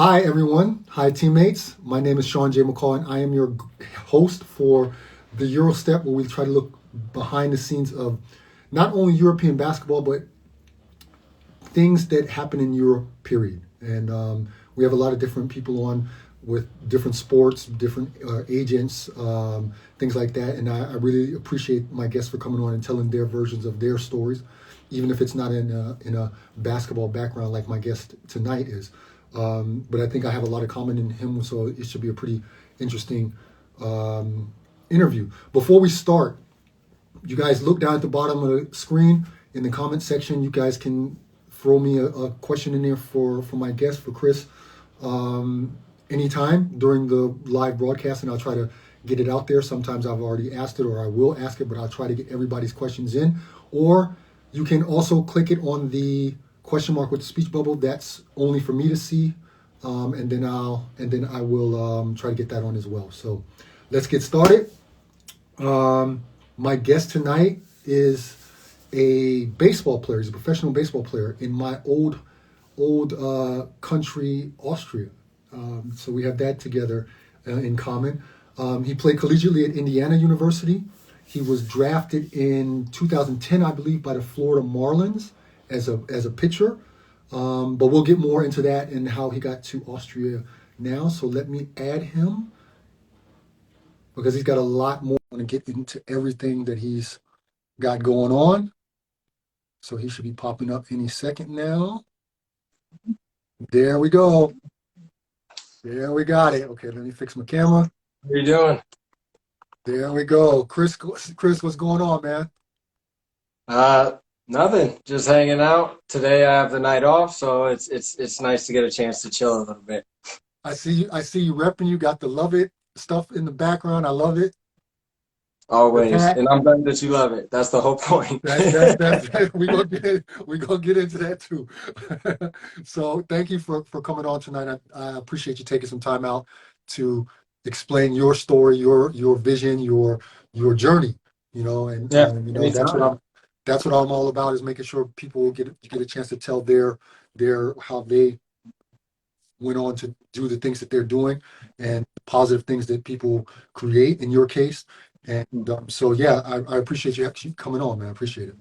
Hi, everyone. Hi, teammates. My name is Sean J. McCall, and I am your host for the Eurostep, where we try to look behind the scenes of not only European basketball, but things that happen in Europe, period. And we have a lot of different people on with different sports, different agents, things like that. And I really appreciate my guests for coming on and telling their versions of their stories, even if it's not in a basketball background like my guest tonight is. But I think I have a lot of common in him, so it should be a pretty interesting interview. Before we start, you guys look down at the bottom of the screen in the comment section. You guys can throw me a question in there for my guest, for Chris, anytime during the live broadcast, and I'll try to get it out there. Sometimes I've already asked it, or I will ask it, but I'll try to get everybody's questions in. Or you can also click it on the question mark with the speech bubble. That's only for me to see, and then I will try to get that on as well. So let's get started. My guest tonight is a baseball player. He's a professional baseball player in my old country, Austria. So we have that together in common. He played collegiately at Indiana University. He was drafted in 2010, I believe, by the Florida Marlins as a pitcher. But we'll get more into that and how he got to Austria now. So let me add him, because he's got a lot more. I want to get into everything that he's got going on. So he should be popping up any second now. There we go. There we got it. Okay, let me fix my camera. How you doing? There we go. Chris, what's going on, man? Nothing. Just hanging out. Today I have the night off, so it's nice to get a chance to chill a little bit. I see you repping. You got the Love It stuff in the background. I love it. Always. And I'm glad that you love it. That's the whole point. That's we gonna get into that too. So thank you for coming on tonight. I appreciate you taking some time out to explain your story, your vision, your journey. And Yeah, that's what I'm all about, is making sure people get a chance to tell their how they went on to do the things that they're doing, and positive things that people create in your case. And so yeah, I appreciate you actually coming on, man. I appreciate it.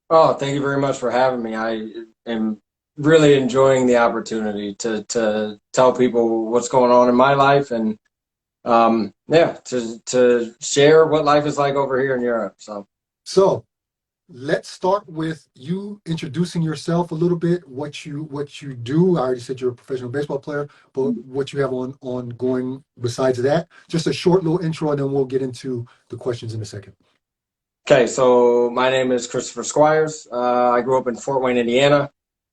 Oh, thank you very much for having me. I am really enjoying the opportunity to tell people what's going on in my life, and to share what life is like over here in Europe. So let's start with you introducing yourself a little bit, what you do. I already said you're a professional baseball player, but what you have on going besides that. Just a short little intro, and then we'll get into the questions in a second. Okay, so my name is Christopher Squires. I grew up in Fort Wayne, Indiana.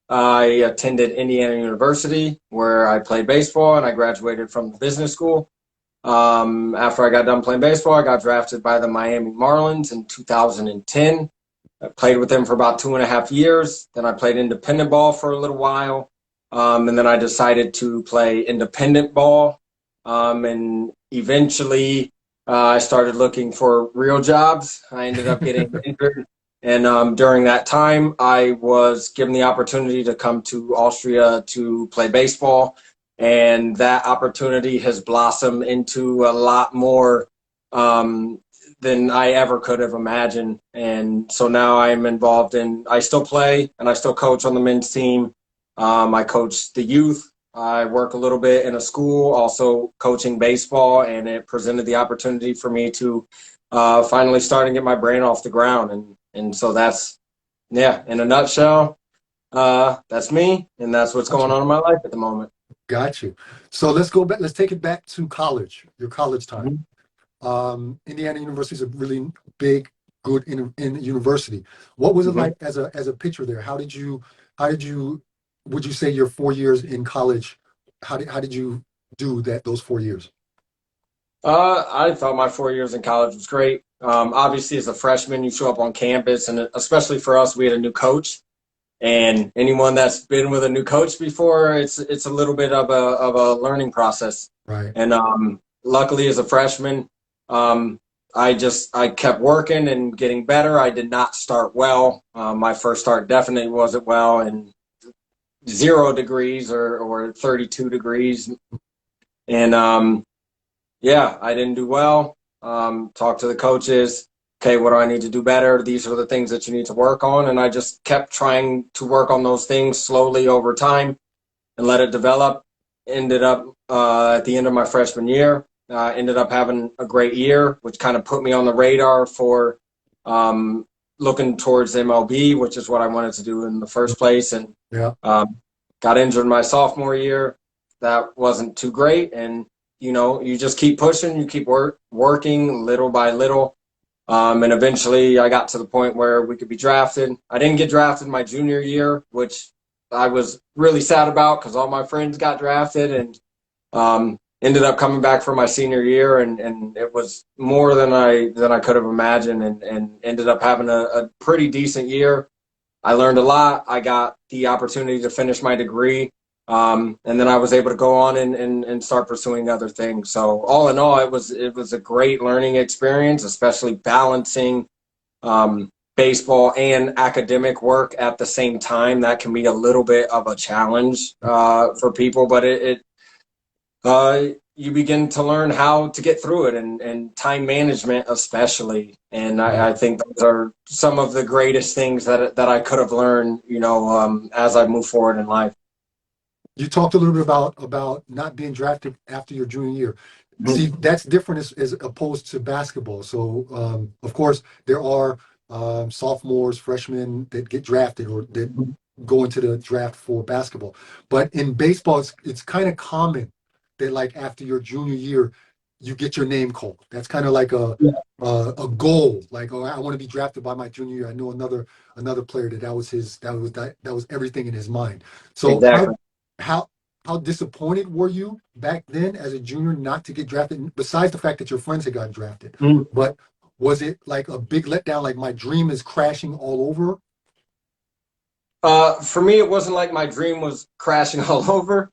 I attended Indiana University, where I played baseball, and I graduated from the business school. After I got done playing baseball, I got drafted by the Miami Marlins in 2010. I played with them for about 2.5 years. Then I played independent ball for a little while. And then I decided to play independent ball. And eventually I started looking for real jobs. I ended up getting injured. And during that time, I was given the opportunity to come to Austria to play baseball. And that opportunity has blossomed into a lot more than I ever could have imagined. And so now I'm involved I still play and I still coach on the men's team. I coach the youth. I work a little bit in a school, also coaching baseball, and it presented the opportunity for me to finally start and get my brain off the ground. And so that's, yeah, in a nutshell, that's me, and that's what's going on in my life at the moment. Got you. So let's go back. Let's take it back to college, your college time. Indiana University is a really big, good in university. What was it like as a pitcher there? How did you, would you say your 4 years in college, how did you do those 4 years? I thought my 4 years in college was great. Obviously, as a freshman, you show up on campus, and especially for us, we had a new coach. And anyone that's been with a new coach before, it's a little bit of a learning process. Right. And luckily, as a freshman, I kept working and getting better. I did not start well. My first start definitely wasn't well, and 0 degrees or 32 degrees. And yeah, I didn't do well. Talked to the coaches. Okay, what do I need to do better? These are the things that you need to work on. And I just kept trying to work on those things slowly over time and let it develop. Ended up at the end of my freshman year, ended up having a great year, which kind of put me on the radar for looking towards MLB, which is what I wanted to do in the first place. And Yeah. got injured my sophomore year. That wasn't too great. And, you just keep pushing, you keep working little by little. And eventually I got to the point where we could be drafted. I didn't get drafted my junior year, which I was really sad about because all my friends got drafted, and ended up coming back for my senior year, and it was more than I could have imagined, and ended up having a pretty decent year. I learned a lot. I got the opportunity to finish my degree. And then I was able to go on and start pursuing other things. So all in all, it was a great learning experience, especially balancing baseball and academic work at the same time. That can be a little bit of a challenge for people, but you begin to learn how to get through it, and time management especially. And I think those are some of the greatest things that I could have learned, as I move forward in life. You talked a little bit about not being drafted after your junior year. See, that's different as opposed to basketball. So, of course, there are sophomores, freshmen that get drafted or that go into the draft for basketball. But in baseball, it's kind of common that, like, after your junior year, you get your name called. That's kind of like a goal. Like, oh, I want to be drafted by my junior year. I know another player that was everything in his mind. So Exactly. How disappointed were you back then as a junior not to get drafted, besides the fact that your friends had gotten drafted? But was it like a big letdown, like my dream is crashing all over? For me, it wasn't like my dream was crashing all over.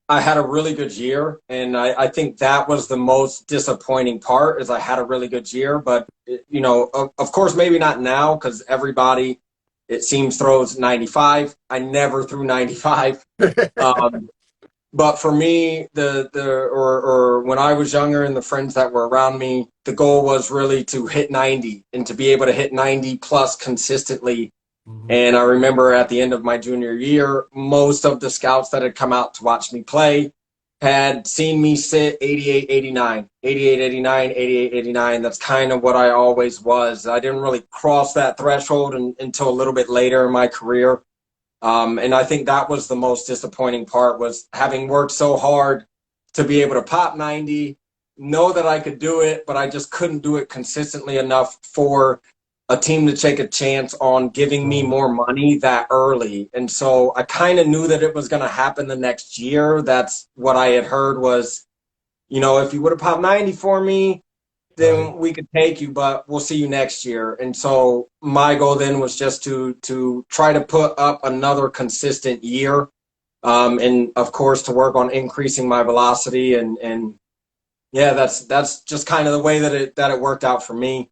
I had a really good year, and I think that was the most disappointing part, is I had a really good year. But, of course, maybe not now, because everybody, it seems, throws 95. I never threw 95. But for me, or when I was younger and the friends that were around me, the goal was really to hit 90 and to be able to hit 90 plus consistently. And I remember at the end of my junior year, most of the scouts that had come out to watch me play had seen me sit 88, 89, 88, 89, 88, 89. That's kind of what I always was. I didn't really cross that threshold until a little bit later in my career. And I think that was the most disappointing part, was having worked so hard to be able to pop 90, know that I could do it, but I just couldn't do it consistently enough for a team to take a chance on giving me more money that early. And so I kind of knew that it was going to happen the next year. That's what I had heard was, if you would have popped 90 for me, then we could take you, but we'll see you next year. And so my goal then was just to try to put up another consistent year. And of course, to work on increasing my velocity. And yeah, that's just kind of the way that it worked out for me.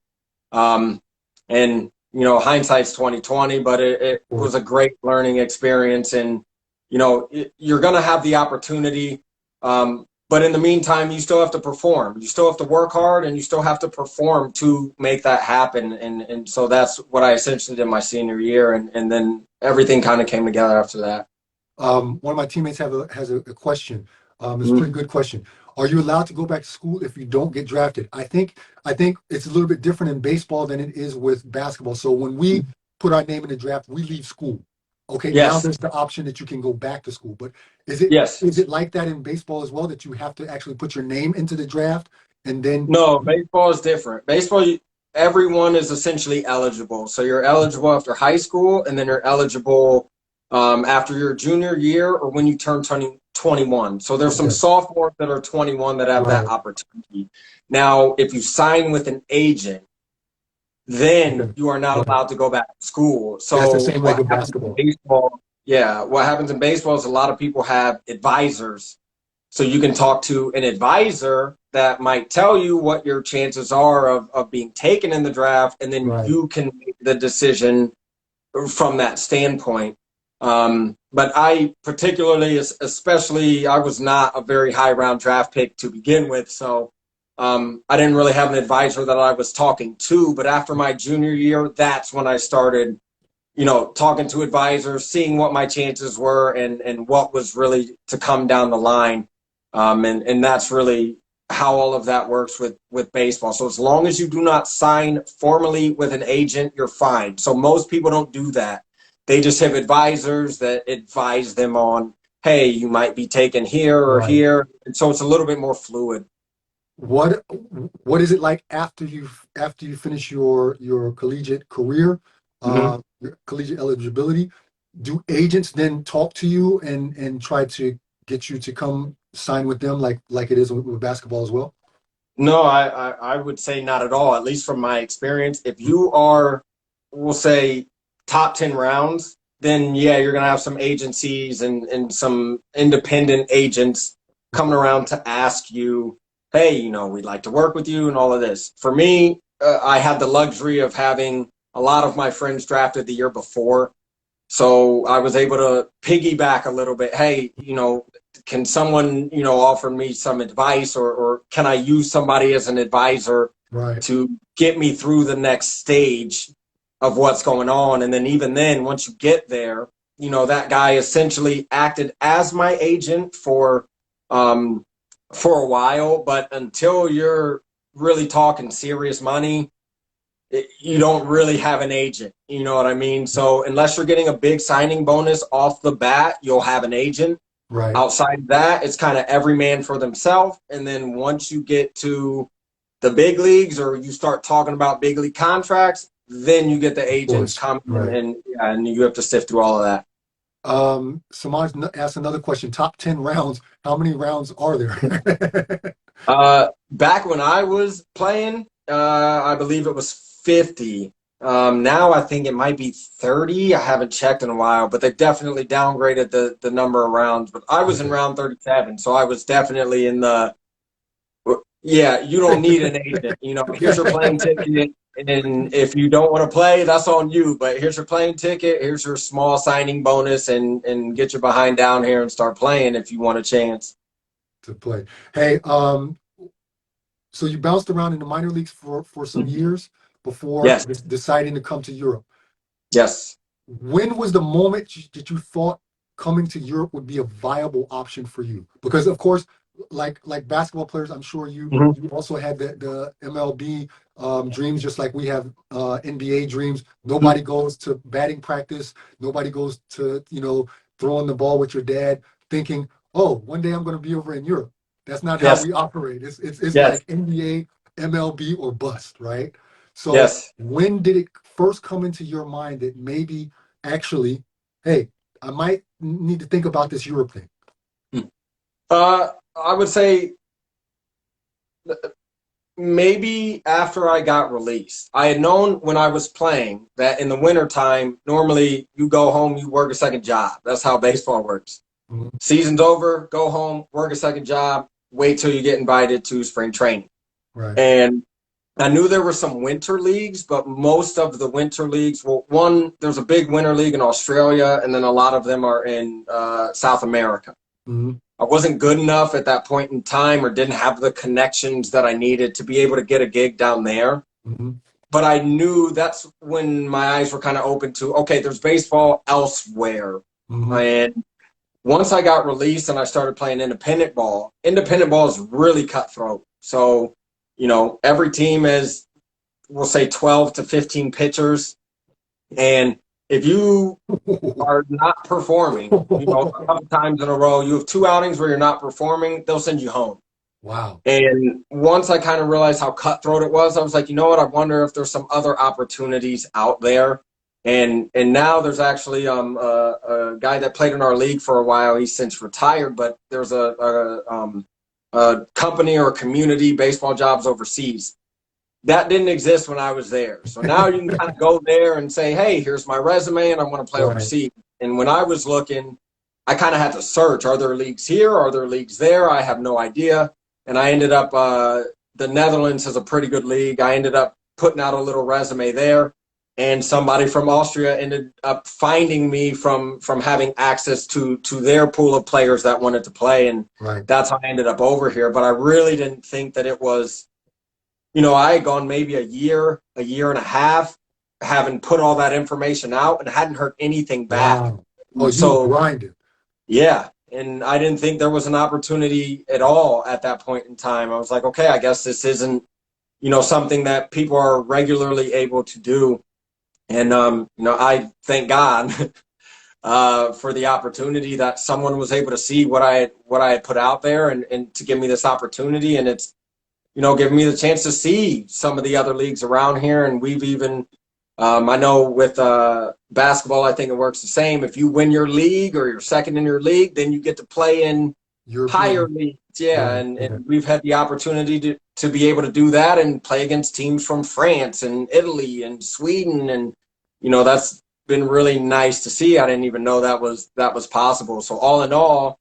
And, hindsight's 2020, but it was a great learning experience. And, you're going to have the opportunity. But in the meantime, you still have to perform. You still have to work hard, and you still have to perform to make that happen. And so that's what I essentially did my senior year. And then everything kind of came together after that. One of my teammates has a question. It's a pretty good question. Are you allowed to go back to school if you don't get drafted? I think it's a little bit different in baseball than it is with basketball. So when we put our name in the draft, we leave school. Okay, now Yes. there's the option that you can go back to school. But is it Yes. like that in baseball as well, that you have to actually put your name into the draft and then? No, baseball is different. Baseball, everyone is essentially eligible. So you're eligible after high school, and then you're eligible after your junior year or when you turn 21. So there's some sophomores that are 21 that have that opportunity. Now, if you sign with an agent, then you are not allowed to go back to school. So that's the same like with basketball. What happens in baseball is a lot of people have advisors. So you can talk to an advisor that might tell you what your chances are of being taken in the draft, and then you can make the decision from that standpoint. But I particularly, especially, I was not a very high round draft pick to begin with. So I didn't really have an advisor that I was talking to. But after my junior year, that's when I started, talking to advisors, seeing what my chances were and what was really to come down the line. And that's really how all of that works with baseball. So as long as you do not sign formally with an agent, you're fine. So most people don't do that. They just have advisors that advise them on, hey, you might be taken here or Right. here. And so it's a little bit more fluid. What what is it like after you finish your collegiate career, Mhm. your collegiate eligibility? Do agents then talk to you and try to get you to come sign with them like it is with basketball as well? No, I would say not at all, at least from my experience. If you are, we'll say, top 10 rounds, then yeah, you're going to have some agencies and some independent agents coming around to ask you, hey, we'd like to work with you and all of this. For me, I had the luxury of having a lot of my friends drafted the year before. So I was able to piggyback a little bit. Hey, can someone, offer me some advice or can I use somebody as an advisor Right. to get me through the next stage of what's going on? And then even then, once you get there, that guy essentially acted as my agent um, for a while, but until you're really talking serious money, you don't really have an agent. You know what I mean? So unless you're getting a big signing bonus off the bat, you'll have an agent. Right. Outside of that, it's kind of every man for themselves. And then once you get to the big leagues or you start talking about big league contracts, then you get the Of agents course. coming Right. and you have to sift through all of that. Samaj asked another question. Top 10 rounds. How many rounds are there? Back when I was playing, I believe it was 50. Now I think it might be 30. I haven't checked in a while, but they definitely downgraded the number of rounds. But I was in Okay. round 37, so I was definitely in the, yeah, you don't need an agent. Here's your plane ticket. And if you don't want to play, that's on you. But here's your plane ticket. Here's your small signing bonus and get your behind down here and start playing if you want a chance. To play. Hey, so you bounced around in the minor leagues for some Mhm. years before Yes. deciding to come to Europe. Yes. When was the moment that you thought coming to Europe would be a viable option for you? Because of course, like basketball players, I'm sure you Mhm. you also had the MLB dreams, just like we have NBA dreams. Nobody goes to batting practice. Nobody goes to throwing the ball with your dad, thinking, "Oh, one day I'm going to be over in Europe." That's not how Yes. we operate. It's Yes. like NBA, MLB, or bust, right? So Yes. when did it first come into your mind that maybe actually, hey, I might need to think about this Europe thing? I would say maybe after I got released. I had known when I was playing that in the wintertime, normally you go home, you work a second job. That's how baseball works. Mhm. Season's over, go home, work a second job, wait till you get invited to spring training. Right. And I knew there were some winter leagues, but most of the winter leagues, well, one, there's a big winter league in Australia, and then a lot of them are in South America. Hmm. I wasn't good enough at that point in time or didn't have the connections that I needed to be able to get a gig down there. Hmm. But I knew that's when my eyes were kind of open to, okay, there's baseball elsewhere. Hmm. And once I got released and I started playing independent ball is really cutthroat. So, every team is, we'll say 12 to 15 pitchers. And if you are not performing, a couple times in a row, you have two outings where you're not performing, they'll send you home. Wow. And once I kind of realized how cutthroat it was, I was like, you know what? I wonder if there's some other opportunities out there. And now there's actually a guy that played in our league for a while. He's since retired, but there's a company or a community baseball jobs overseas that didn't exist when I was there. So now you can kind of go there and say, hey, here's my resume and I want to play Right. overseas. And when I was looking, I kind of had to search. Are there leagues here? Are there leagues there? I have no idea. And I ended up, the Netherlands has a pretty good league. I ended up putting out a little resume there. and somebody from Austria ended up finding me from having access to their pool of players that wanted to play, and Right. that's how I ended up over here. But I really didn't think that it was, I had gone maybe a year and a half, having put all that information out and hadn't heard anything back. Wow. Oh, you were So grinding. yeah, and I didn't think there was an opportunity at all at that point in time. I was like, okay, I guess this isn't, something that people are regularly able to do. And, I thank God for the opportunity that someone was able to see what I had put out there, and to give me this opportunity. And it's, giving me the chance to see some of the other leagues around here. And we've even, I know with basketball, I think it works the same. If you win your league or you're second in your league, then you get to play in higher European. leagues. Yeah. Right. Yeah. And we've had the opportunity to be able to do that and play against teams from France and Italy and Sweden. And, that's been really nice to see. I didn't even know that was possible. So all in all,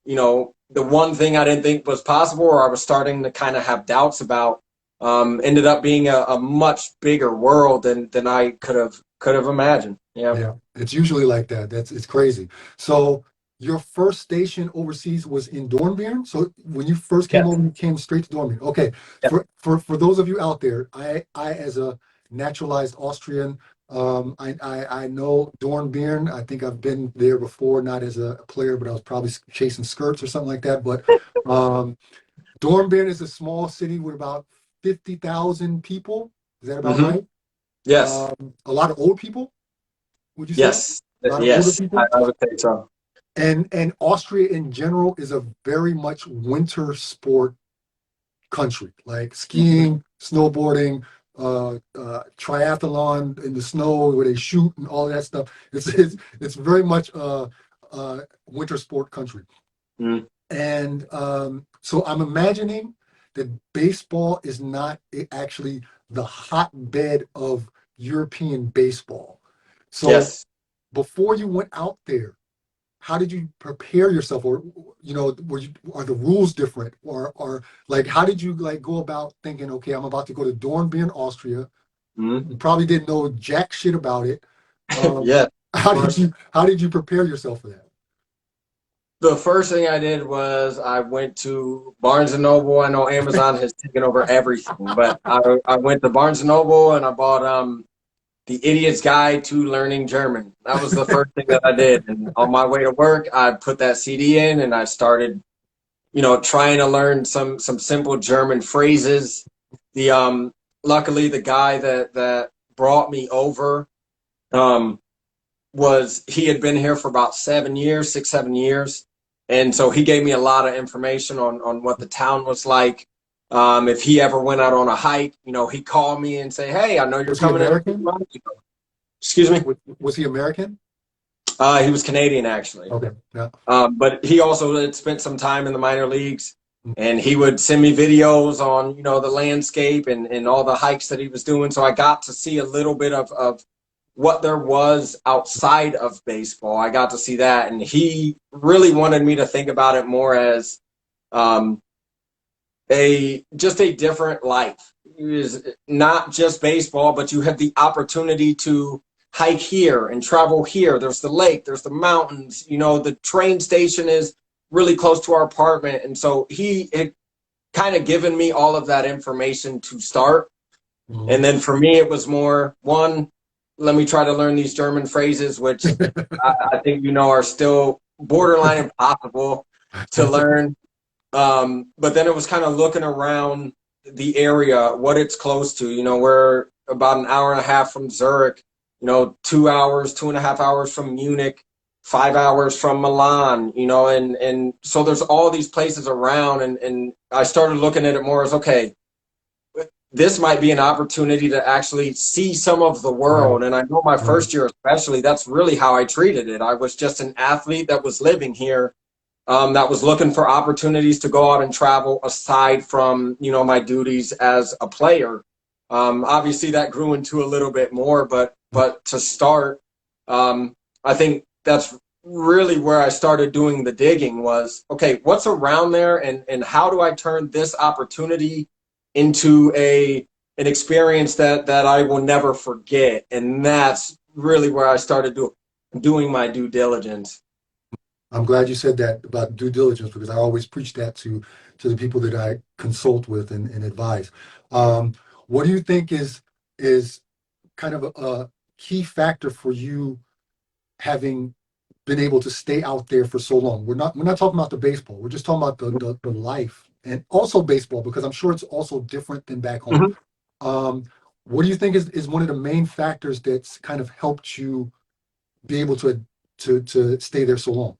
the one thing I didn't think was possible, or I was starting to kind of have doubts about, ended up being a much bigger world than I could have imagined. Yeah. Yeah. It's usually like that. It's crazy. So your first station overseas was in Dornbirn. So when you first came Yeah. over, you came straight to Dornbirn. Okay. Yeah. For those of you out there, I as a naturalized Austrian, I know Dornbirn. I think I've been there before, not as a player, but I was probably chasing skirts or something like that. But Dornbirn is a small city with about 50,000 people. Is that about Mm-hmm. right? Yes. A lot of old people, would you say? Yes. A lot of older Yes. people? I would say so. And Austria in general is a very much winter sport country, like skiing, snowboarding, triathlon in the snow where they shoot and all that stuff. It's very much a winter sport country. Mm. And so I'm imagining that baseball is not actually the hotbed of European baseball. So Yes. before you went out there, how did you prepare yourself, or are the rules different, or like how did you like go about thinking, okay, I'm about to go to Dornbirn, Austria. Mm. You probably didn't know jack shit about it. Um, Yeah. how did you prepare yourself for that? The first thing I did was I went to Barnes and Noble. I know Amazon has taken over everything, but I went to Barnes and Noble and I bought The Idiot's Guide to Learning German. That was the first thing that I did. And on my way to work, I put that CD in and I started, trying to learn some simple German phrases. The luckily the guy that brought me over he had been here for about 6, 7 years. And so he gave me a lot of information on what the town was like. If he ever went out on a hike, he'd call me and say, "Hey, I know you're Was he coming in." American? Excuse me? Was he American? He was Canadian, actually. Okay, yeah. But he also had spent some time in the minor leagues, and he would send me videos on, the landscape and all the hikes that he was doing. So I got to see a little bit of what there was outside of baseball. I got to see that, and he really wanted me to think about it more as just a different life. It is not just baseball, but you have the opportunity to hike here and travel here. There's the lake, there's the mountains, the train station is really close to our apartment. And so he had kind of given me all of that information to start. Mm-hmm. And then for me, it was more, one, let me try to learn these German phrases, which I think, are still borderline impossible to learn. But then it was kind of looking around the area, what it's close to. We're about an hour and a half from Zurich, 2 hours, 2.5 hours from Munich, 5 hours from Milan, and so there's all these places around. And I started looking at it more as, okay, this might be an opportunity to actually see some of the world. And I know my first year especially, that's really how I treated it. I was just an athlete that was living here, that was looking for opportunities to go out and travel aside from, my duties as a player. Obviously that grew into a little bit more, but to start, I think that's really where I started doing the digging was, okay, what's around there and how do I turn this opportunity into a an experience that I will never forget. And that's really where I started doing my due diligence. I'm glad you said that about due diligence because I always preach that to the people that I consult with and advise. Um, what do you think is kind of a key factor for you having been able to stay out there for so long? We're not talking about the baseball. We're just talking about the life and also baseball because I'm sure it's also different than back home. Mhm. Um, what do you think is one of the main factors that's kind of helped you be able to stay there so long?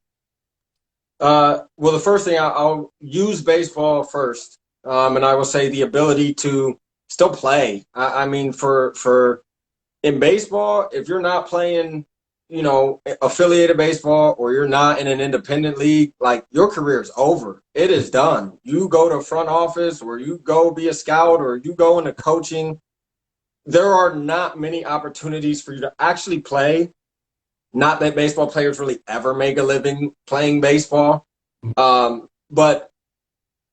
Well, the first thing I'll use baseball first, and I will say the ability to still play. I mean, for in baseball, if you're not playing, affiliated baseball or you're not in an independent league, like your career is over. It is done. You go to front office or you go be a scout or you go into coaching. There are not many opportunities for you to actually play. Not that baseball players really ever make a living playing baseball. But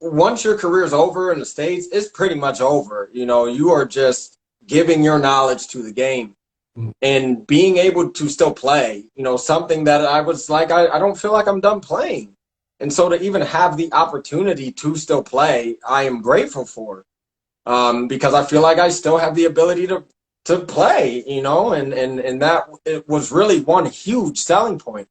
once your career is over in the States, it's pretty much over. You are just giving your knowledge to the game and being able to still play, something that I was like, I don't feel like I'm done playing. And so to even have the opportunity to still play, I am grateful for, because I feel like I still have the ability to play, and that it was really one huge selling point.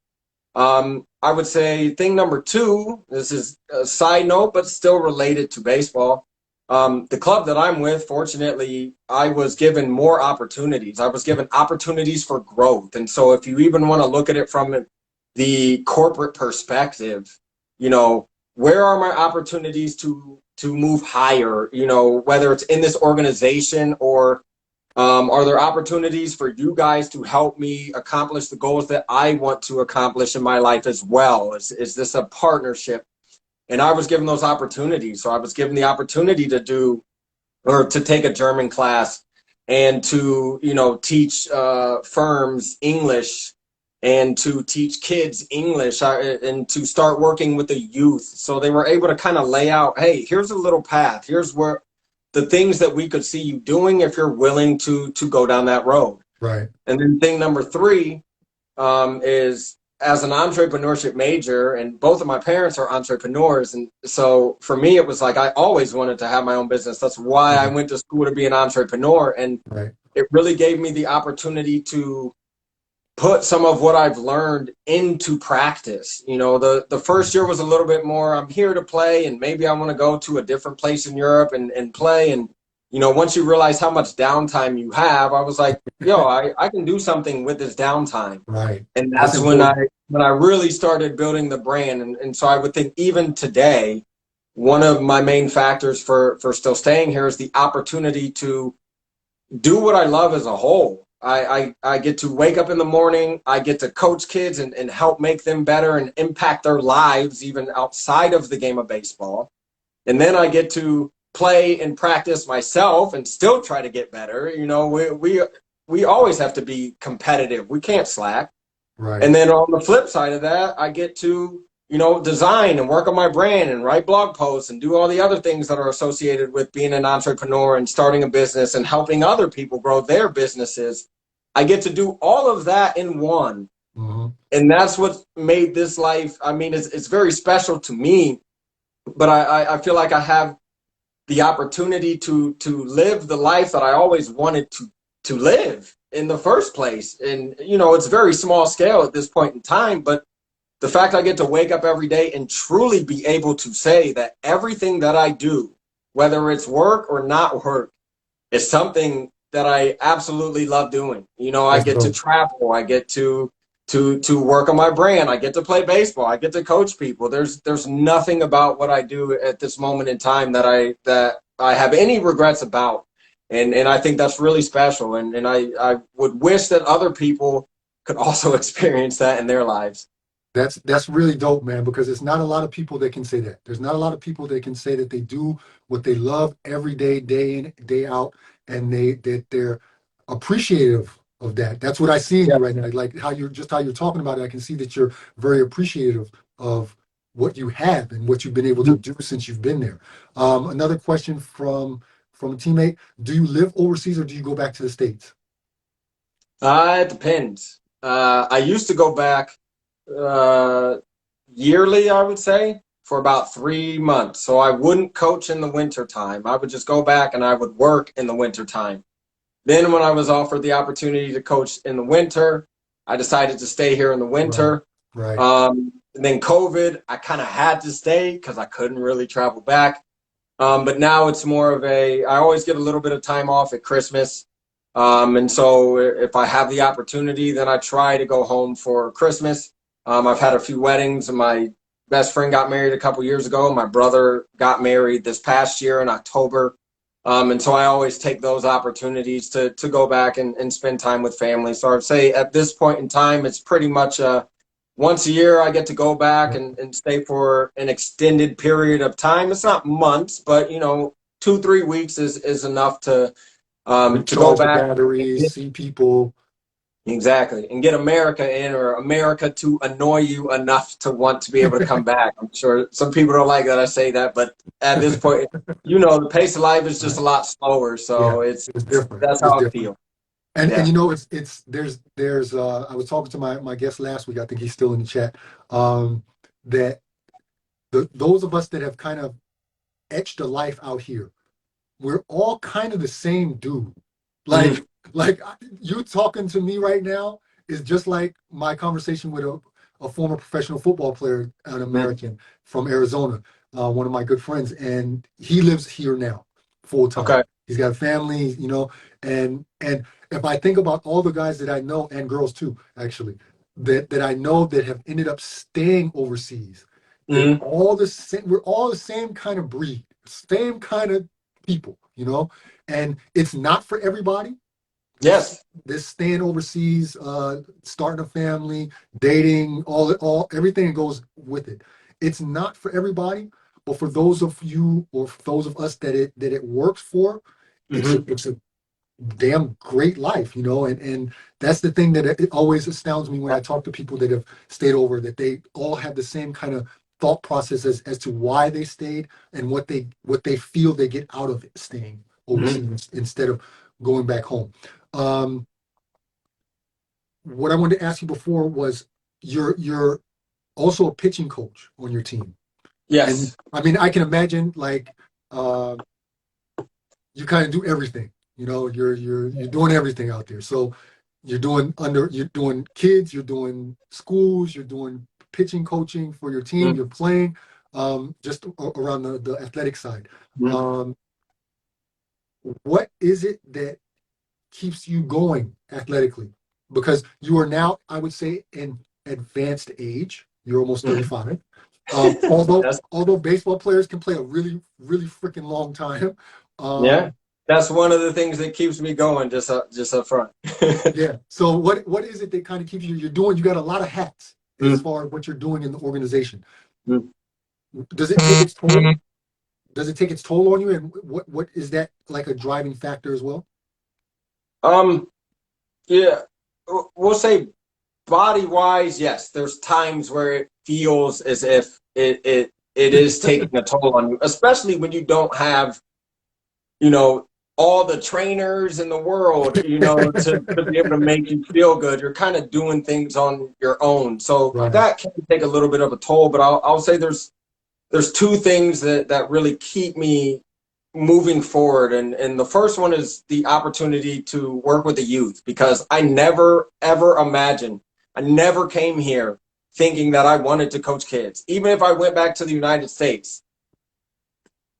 I would say thing number two, this is a side note, but still related to baseball. The club that I'm with, fortunately, I was given more opportunities. I was given opportunities for growth. And so if you even want to look at it from the corporate perspective, where are my opportunities to move higher, whether it's in this organization or are there opportunities for you guys to help me accomplish the goals that I want to accomplish in my life as well? Is this a partnership? And I was given those opportunities. So I was given the opportunity to do or to take a German class and to, teach firms English and to teach kids English and to start working with the youth. So they were able to kind of lay out, hey, here's a little path. Here's where the things that we could see you doing if you're willing to go down that road. Right. And then thing number three is as an entrepreneurship major, and both of my parents are entrepreneurs. And so for me, it was like I always wanted to have my own business. That's why I went to school to be an entrepreneur. And Right. it really gave me the opportunity to put some of what I've learned into practice. The first year was a little bit more, I'm here to play and maybe I want to go to a different place in Europe and play. And, once you realize how much downtime you have, I was like, I can do something with this downtime. Right. And That's that's when I important. when I really started building the brand. And so I would think even today, one of my main factors for still staying here is the opportunity to do what I love as a whole. I get to wake up in the morning. I get to coach kids and help make them better and impact their lives even outside of the game of baseball. And then I get to play and practice myself and still try to get better. We always have to be competitive. We can't slack. Right. And then on the flip side of that, I get to, design and work on my brand and write blog posts and do all the other things that are associated with being an entrepreneur and starting a business and helping other people grow their businesses. I get to do all of that in one. Hmm. And that's what made this life, I mean, it's very special to me, but I feel like I have the opportunity to live the life that I always wanted to live in the first place. And, it's very small scale at this point in time, but the fact I get to wake up every day and truly be able to say that everything that I do, whether it's work or not work, is something that I absolutely love doing. I That's get to dope. travel, I get to work on my brand, I get to play baseball, I get to coach people. There's nothing about what I do at this moment in time that I have any regrets about. And I think that's really special. And I would wish that other people could also experience that in their lives. That's really dope, man, because it's not a lot of people that can say that. There's not a lot of people that can say that they do what they love every day, day in, day out, and they're appreciative of that. That's what I see in Yeah. you right now. Like how you're talking about it, I can see that you're very appreciative of what you have and what you've been able to do since you've been there. Another question from from a teammate. Do you live overseas or do you go back to the States? It depends. I used to go back uh, yearly, I would say, for about 3 months. So I wouldn't coach in the winter time. I would just go back and I would work in the winter time. Then when I was offered the opportunity to coach in the winter, I decided to stay here in the Right, winter. right, And then COVID, I kind of had to stay because I couldn't really travel back. But now it's more of I always get a little bit of time off at Christmas. And so if I have the opportunity, then I try to go home for Christmas. I've had a few weddings. My best friend got married a couple years ago. My brother got married this past year in October. And so I always take those opportunities to go back and spend time with family. So I'd say at this point in time, it's pretty much once a year I get to go back and stay for an extended period of time. It's not months, but 2-3 weeks is enough to go recharge the back. batteries, see people. Exactly. And get America in, or America to annoy you enough to want to be able to come back. I'm sure some people don't like that I say that, but at this point, the pace of life is just a Right. lot slower. Yeah, So it's different. that's It's how I different. feel. And Yeah. it's there's I was talking to my guest last week. I think he's still in the chat. That those of us that have kind of etched a life out here, we're all kind of the same dude. Mhm. Like you talking to me right now is just like my conversation with a former professional football player, an Mhm. American from Arizona, one of my good friends, and he lives here now, full time. Okay. He's got a family, and if I think about all the guys that I know, and girls too, actually, that I know that have ended up staying overseas, they're Mhm. all the same. We're all the same kind of breed, same kind of people. And it's not for everybody. This Yes. this staying overseas, starting a family, dating, all everything that goes with it. It's not for everybody, but for those of you or for those of us that it works for, Hmm. it's a damn great life. And that's the thing that it always astounds me when I talk to people that have stayed over, that they all have the same kind of thought process as to why they stayed and what they feel they get out of it staying Hmm. overseas instead of going back home. um, what I wanted to ask you before was you're also a pitching coach on your team. And Yes. I mean, I can imagine like uh, you kind of do everything. You're doing everything out there. So you're doing kids, you're doing schools, you're doing pitching coaching for your team, you're playing just around the athletic side. Mhm. Um, what is it that keeps you going athletically? Because you are now, I would say, in advanced age. You're almost Mhm. 35. Although That's although baseball players can play a really, really freaking long time. yeah. Um, That's one of the things that keeps me going, just up front. yeah. So what is it that kind of keeps you? You got a lot of hats as Mm. far as what you're doing in the organization. Mm. Does it take its toll? Does it take its toll on you? And what is that like a driving factor as well? Um. Yeah. We'll say body wise, yes. There's times where it feels as if it is taking a toll on you, especially when you don't have you know, all the trainers in the world, to be able to make you feel good. You're kind of doing things on your own. So Right. that can take a little bit of a toll, but I'll say there's two things that really keep me moving forward. And the first one is the opportunity to work with the youth, because I never ever imagined, I never came here thinking that I wanted to coach kids. Even if I went back to the United States,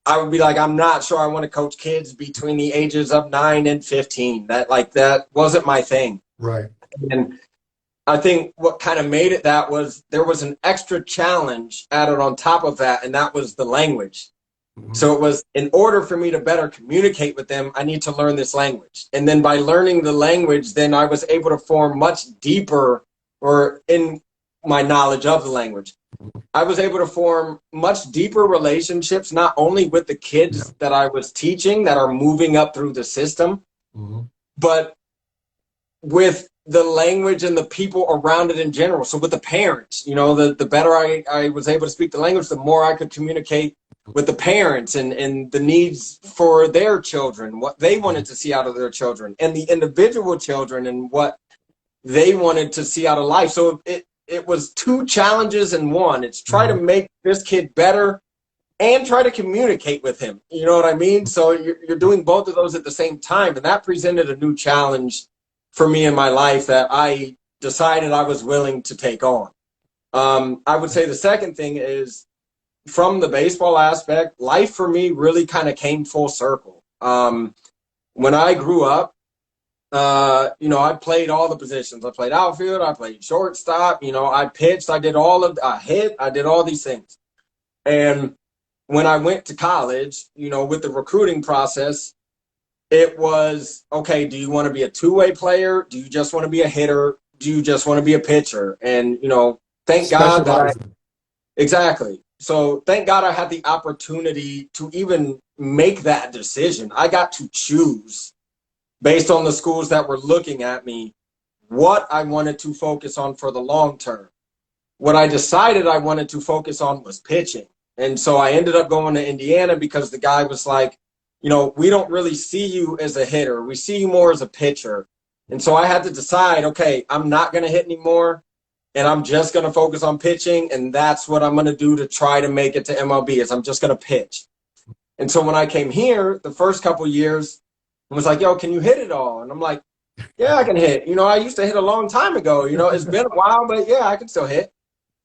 I would be like, I'm not sure I want to coach kids between the ages of 9 and 15. That wasn't my thing. Right. And I think what kind of made it that was there was an extra challenge added on top of that, and that was the language. Mhm. So it was, in order for me to better communicate with them, I need to learn this language. And then by learning the language, then I was able to form much deeper, or in my knowledge of the language, I was able to form much deeper relationships, not only with the Yeah. kids that I was teaching that are moving up through the system, Mhm. but with the language and the people around it in general. So with the parents, the better I was able to speak the language, the more I could communicate with the parents and the needs for their children, what they wanted to see out of their children, and the individual children and what they wanted to see out of life. So it was two challenges in one. It's try to make this kid better and try to communicate with him. You know what I mean? So you're doing both of those at the same time. And that presented a new challenge for me in my life that I decided I was willing to take on. I would say the second thing is, from the baseball aspect, life for me really kind of came full circle. When I grew up, I played all the positions. I played outfield, I played shortstop, I pitched, I did I did all these things. And when I went to college, with the recruiting process, it was, okay, do you want to be a two-way player? Do you just want to be a hitter? Do you just want to be a pitcher? And, thank God that exactly. So thank God I had the opportunity to even make that decision. I got to choose, based on the schools that were looking at me, what I wanted to focus on for the long term. What I decided I wanted to focus on was pitching. And so I ended up going to Indiana because the guy was like, we don't really see you as a hitter. We see you more as a pitcher. And so I had to decide, okay, I'm not going to hit anymore, and I'm just going to focus on pitching, and that's what I'm going to do to try to make it to MLB, is I'm just going to pitch. And so when I came here, the first couple of years, I was like, yo, can you hit it all? And I'm like, yeah, I can hit. I used to hit a long time ago. It's been a while, but yeah, I can still hit.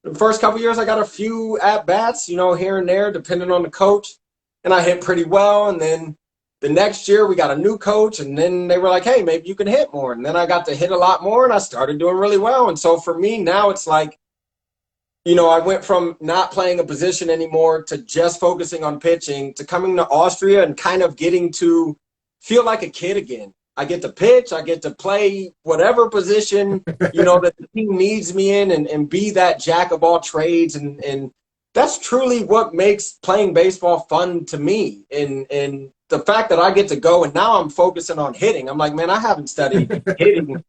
The first couple of years, I got a few at-bats, here and there, depending on the coach, and I hit pretty well. And then the next year, we got a new coach, and then they were like, hey, maybe you can hit more. And then I got to hit a lot more, and I started doing really well. And so for me now, it's like, I went from not playing a position anymore to just focusing on pitching, to coming to Austria and kind of getting to feel like a kid again. I get to pitch, I get to play whatever position, that the team needs me in, and be that jack of all trades. And that's truly what makes playing baseball fun to me. And the fact that I get to go, and now I'm focusing on hitting. I'm like, man, I haven't studied hitting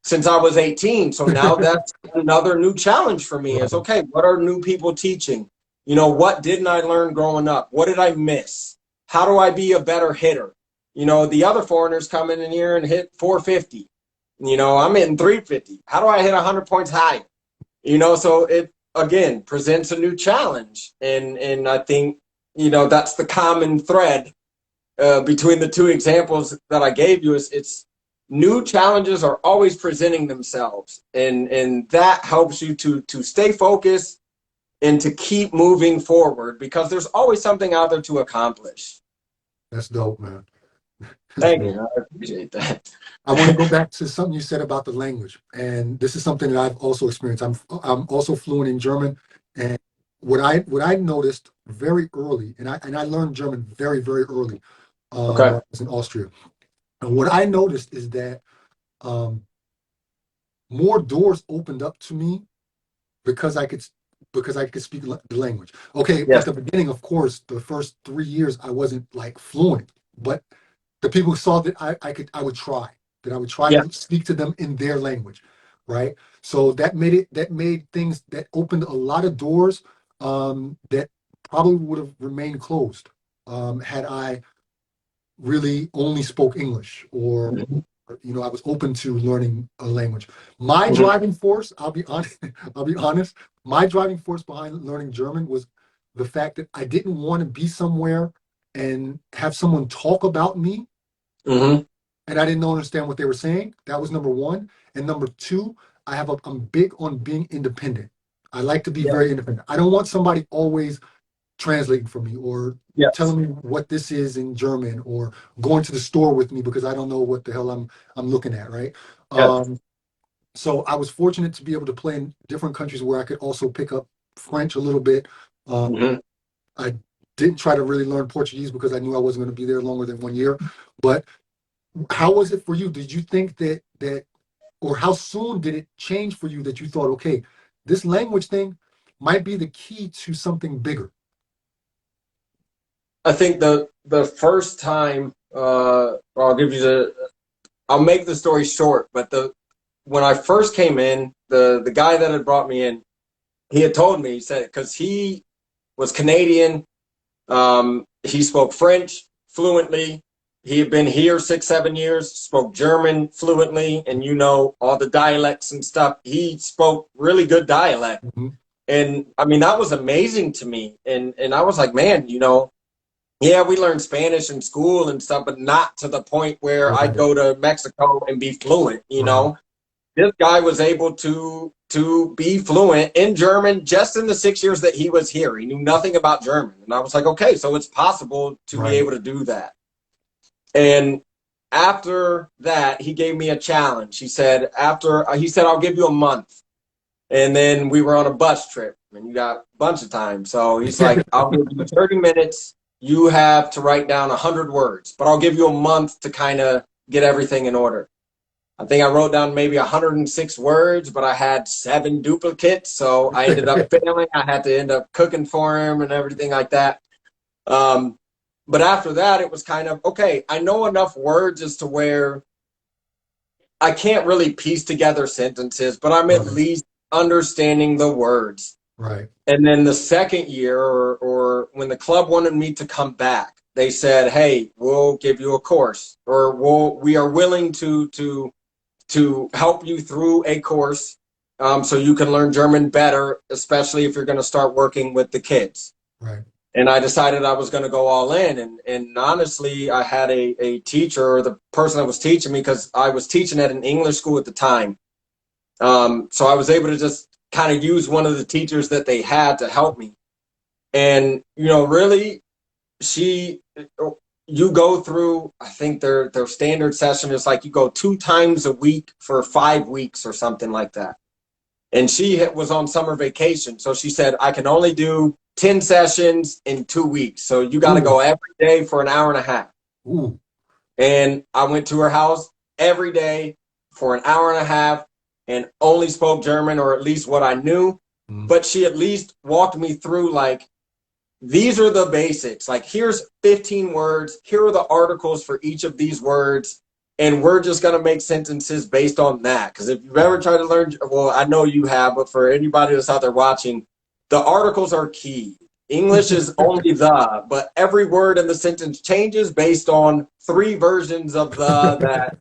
since I was 18. So now that's another new challenge for me. Is, okay, what are new people teaching? What didn't I learn growing up? What did I miss? How do I be a better hitter? The other foreigners come in here and hit 450. I'm hitting 350. How do I hit 100 points higher? So it, again, presents a new challenge. And I think, that's the common thread between the two examples that I gave you. It's new challenges are always presenting themselves. And that helps you to stay focused and to keep moving forward, because there's always something out there to accomplish. That's dope, man. Thank you. I appreciate that. I want to go back to something you said about the language, and this is something that I've also experienced. I'm also fluent in German, and what I noticed very early, and I learned German very, very early. Okay. When I was in Austria, and what I noticed is that more doors opened up to me because I could speak the language. Okay, Yes. at the beginning, of course, the first 3 years I wasn't like fluent, but the people saw that I would try Yeah. to speak to them in their language, right? So that made things, that opened a lot of doors that probably would have remained closed had I really only spoke English, or I was open to learning a language. My driving force, I'll be honest, my driving force behind learning German was the fact that I didn't want to be somewhere and have someone talk about me, and I didn't understand what they were saying. That was number one. And number two, I'm big on being independent. I like to be very independent. I don't want somebody always translating for me, or telling me what this is in German, or going to the store with me because I don't know what the hell I'm looking at, right? So I was fortunate to be able to play in different countries where I could also pick up French a little bit. I didn't try to really learn Portuguese because I knew I wasn't going to be there longer than 1 year. But how was it for you? Did you think that, or how soon did it change for you that you thought, okay, this language thing might be the key to something bigger? I think the first time, I'll make the story short, but when I first came in, the guy that had brought me in, he had told me, he said, because he was Canadian, He spoke French fluently. He had been here 6, 7 years, spoke German fluently, and all the dialects and stuff. He spoke really good dialect. Mm-hmm. And I mean, that was amazing to me. And I was like, man, yeah, we learned Spanish in school and stuff, but not to the point where I'd Right. go to Mexico and be fluent, Right. This guy was able to be fluent in German just in the 6 years that he was here. He knew nothing about German. And I was like, okay, so it's possible to be Right. able to do that. And after that, he gave me a challenge. He said, I'll give you a month. And then we were on a bus trip, and you got a bunch of time. So he's like, I'll give you 30 minutes. You have to write down 100 words, but I'll give you a month to kind of get everything in order. I think I wrote down maybe 106 words, but I had 7 duplicates. So I ended up failing. I had to end up cooking for him and everything like that. But after that, it was kind of, okay, I know enough words as to where I can't really piece together sentences, but I'm at least understanding the words. Right. And then the second year, or when the club wanted me to come back, they said, hey, we'll give you a course, or we are willing to help you through a course so you can learn German better, especially if you're going to start working with the kids. Right. And I decided I was going to go all in. And honestly, I had a teacher, or the person that was teaching me, because I was teaching at an English school at the time. So I was able to just kind of use one of the teachers that they had to help me. And, really, you go through, I think their standard session is like you go 2 times a week for 5 weeks or something like that. And she was on summer vacation. So she said, I can only do 10 sessions in 2 weeks. So you got to go every day for an hour and a half. Ooh. And I went to her house every day for an hour and a half and only spoke German, or at least what I knew. But she at least walked me through, like, these are the basics. Like, here's 15 words. Here are the articles for each of these words. And we're just going to make sentences based on that. Because if you've ever tried to learn, well, I know you have, but for anybody that's out there watching, the articles are key. English is only but every word in the sentence changes based on 3 versions of that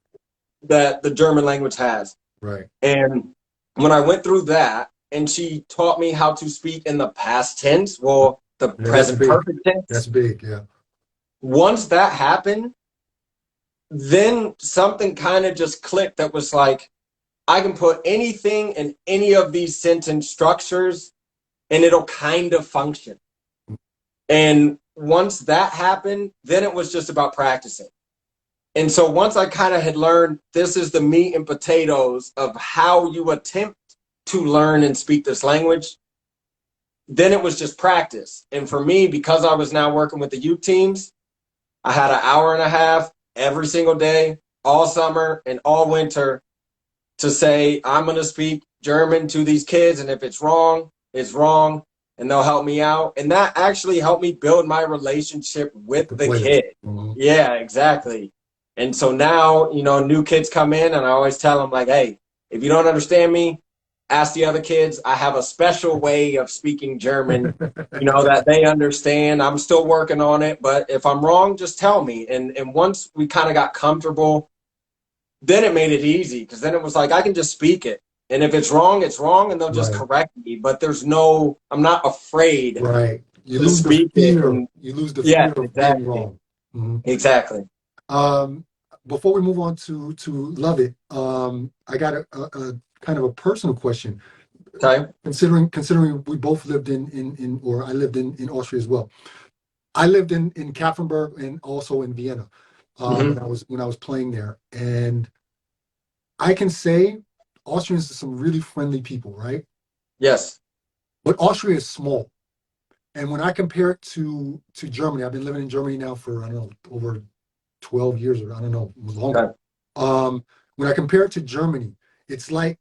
the German language has. Right. And when I went through that, and she taught me how to speak in the past tense, the present perfect tense. That's big, yeah. Once that happened, then something kind of just clicked that was like, I can put anything in any of these sentence structures and it'll kind of function. And once that happened, then it was just about practicing. And so once I kind of had learned this is the meat and potatoes of how you attempt to learn and speak this language, then it was just practice. And for me, because I was now working with the youth teams, I had an hour and a half every single day, all summer and all winter, to say, I'm going to speak German to these kids. And if it's wrong, it's wrong. And they'll help me out. And that actually helped me build my relationship with the kid. Mm-hmm. Yeah, exactly. And so now, new kids come in, and I always tell them, like, hey, if you don't understand me, ask the other kids. I have a special way of speaking German, that they understand. I'm still working on it, but if I'm wrong, just tell me. And once we kind of got comfortable, then it made it easy, because then it was like, I can just speak it. And if it's wrong, and they'll just correct me. But I'm not afraid. Right. You to lose speak the fear. it. You lose the fear of exactly. being wrong. Mm-hmm. Exactly. Before we move on to Love It, I got a kind of a personal question. Okay. Considering we both lived or I lived in Austria as well. I lived in Kapfenberg and also in Vienna when I was playing there, and I can say Austrians are some really friendly people, right? Yes. But Austria is small, and when I compare it to Germany, I've been living in Germany now for, I don't know, over 12 years, or I don't know, longer. Okay. When I compare it to Germany, it's like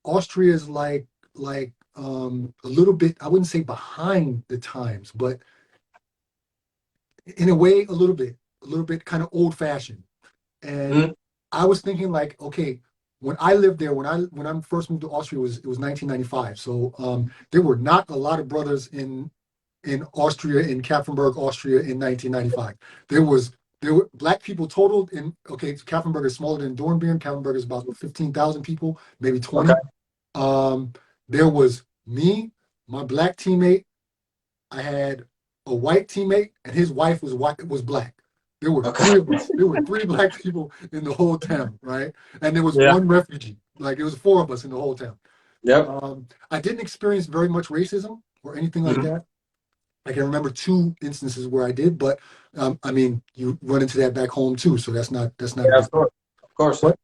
Austria is like a little bit, I wouldn't say behind the times, but in a way, a little bit kind of old fashioned. And I was thinking, like, okay, when I lived there, when I first moved to Austria, it was 1995. So there were not a lot of brothers in in Austria, in Kapfenberg, Austria in 1995. There were black people totaled in, okay, Kapfenberg is smaller than Dornbirn. Kapfenberg is about 15,000 people, maybe Okay. 20. There was me, my black teammate. I had a white teammate, and his wife was white, was black. There were Okay. three of us. There were three black people in the whole town, right? And there was Yeah. one refugee. Like it was four of us in the whole town. Yep. I didn't experience very much racism or anything like Mhm. that. I can remember two instances where I did, but I mean, you run into that back home too, so that's not a Yeah, big of deal. course. Of course. But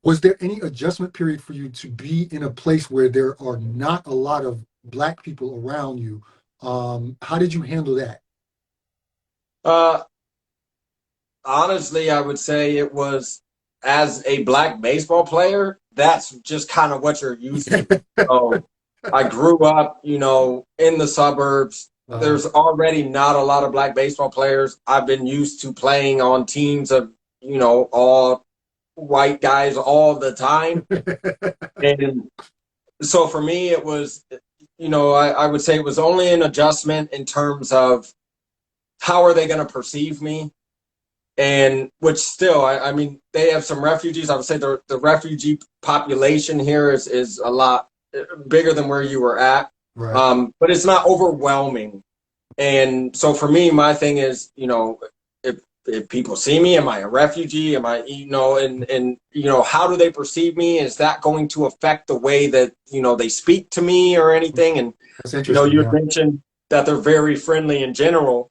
was there any adjustment period for you to be in a place where there are not a lot of black people around you? How did you handle that? Uh, Honestly, I would say it was as a black baseball player, that's just kind of what you're used to. So I grew up, in the suburbs. Uh, There's already not a lot of black baseball players. I've been used to playing on teams of, all white guys all the time. And so for me, it was, I would say it was only an adjustment in terms of how are they going to perceive me? And which still, I mean, they have some refugees. I would say the refugee population here is a lot bigger than where you were at, right, but it's not overwhelming. And so for me, my thing is, if people see me, am I a refugee? Am I, and how do they perceive me? Is that going to affect the way that they speak to me or anything? And that's interesting. you had Yeah, mentioned that they're very friendly in general,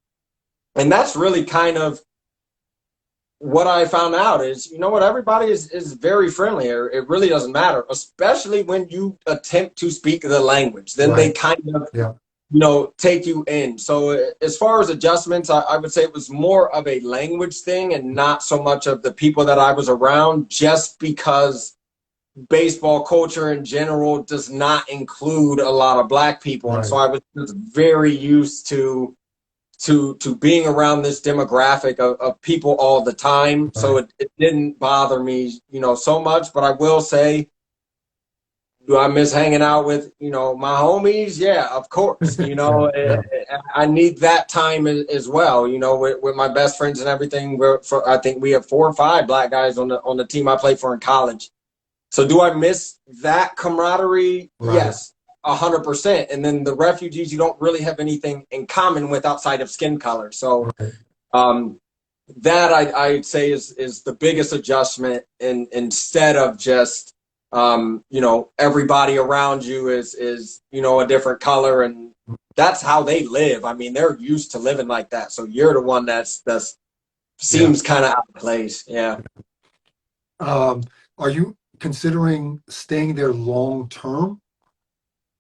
and that's really kind of what I found out is, what, everybody is very friendly. It really doesn't matter, especially when you attempt to speak the language. Then they right. kind of, Yeah, take you in. So as far as adjustments, I would say it was more of a language thing and not so much of the people that I was around, just because baseball culture in general does not include a lot of black people. And so right, I was just very used to being around this demographic of people all the time. So right. it didn't bother me, so much. But I will say, do I miss hanging out with, my homies? Yeah, of course. Yeah, yeah. I need that time as well, with my best friends and everything. I think we have 4 or 5 black guys on the team I played for in college. So do I miss that camaraderie? Right, Yes, 100%. And then the refugees, you don't really have anything in common with outside of skin color. So right. um, that I'd say is the biggest adjustment. Instead of just everybody around you is a different color, and that's how they live. I mean, they're used to living like that. So you're the one that's Yeah. seems kind of out of place. Yeah. Um, are you considering staying there long term?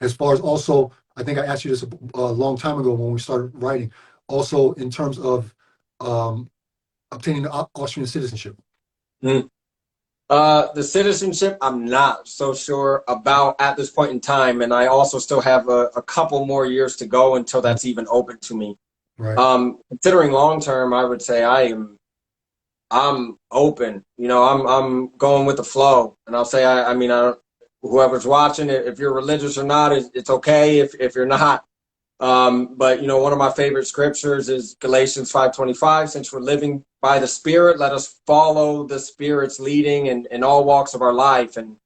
As far as also, I think I asked you this a long time ago when we started writing. Also, in terms of um, obtaining the Austrian citizenship. Mm. The citizenship, I'm not so sure about at this point in time, and I also still have a couple more years to go until that's even open to me. Right. Considering long term, I would say I'm open. I'm going with the flow, and I'll say I mean, whoever's watching it, if you're religious or not, it's okay if you're not. But one of my favorite scriptures is Galatians 5:25. Since we're living by the Spirit, let us follow the Spirit's leading in all walks of our life. And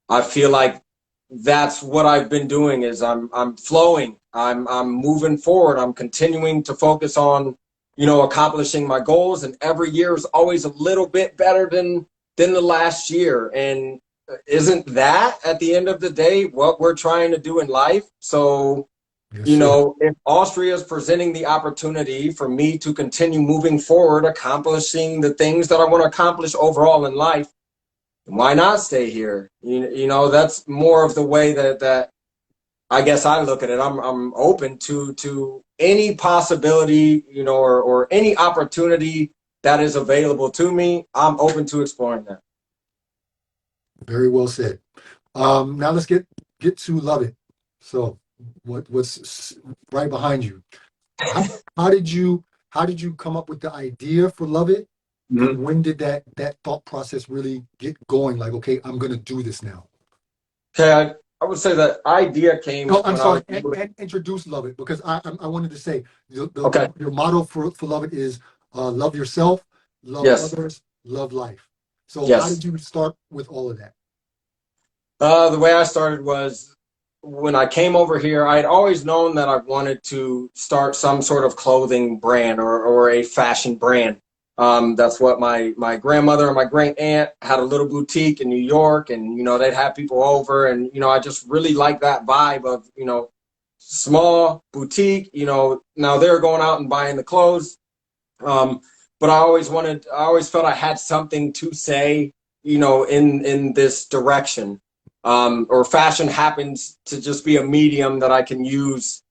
I feel like that's what I've been doing. Is I'm flowing. I'm moving forward. I'm continuing to focus on accomplishing my goals. And every year is always a little bit better than the last year. And isn't that at the end of the day what we're trying to do in life? So Yes, sir. if Austria is presenting the opportunity for me to continue moving forward, accomplishing the things that I want to accomplish overall in life, why not stay here? That's more of the way that I guess I look at it. I'm open to any possibility, or any opportunity that is available to me. I'm open to exploring that. Very well said. Now let's get to Love It. So, what's right behind you? How, how did you come up with the idea for Love It? And Mhm. when did that thought process really get going? Like, okay, I'm gonna do this now. Okay, I would say the idea came Oh, I'm when I was sorry. And introduce Love It, because I wanted to say okay. your motto for Love It is love yourself, love Yes, others, love life. So how yes. did you start with all of that? The way I started was when I came over here. I'd always known that I wanted to start some sort of clothing brand or a fashion brand. That's what my grandmother and my great aunt had a little boutique in New York, and they'd have people over, and I just really like that vibe of small boutique. Now they're going out and buying the clothes, but I always felt I had something to say, in this direction. Or fashion happens to just be a medium that I can use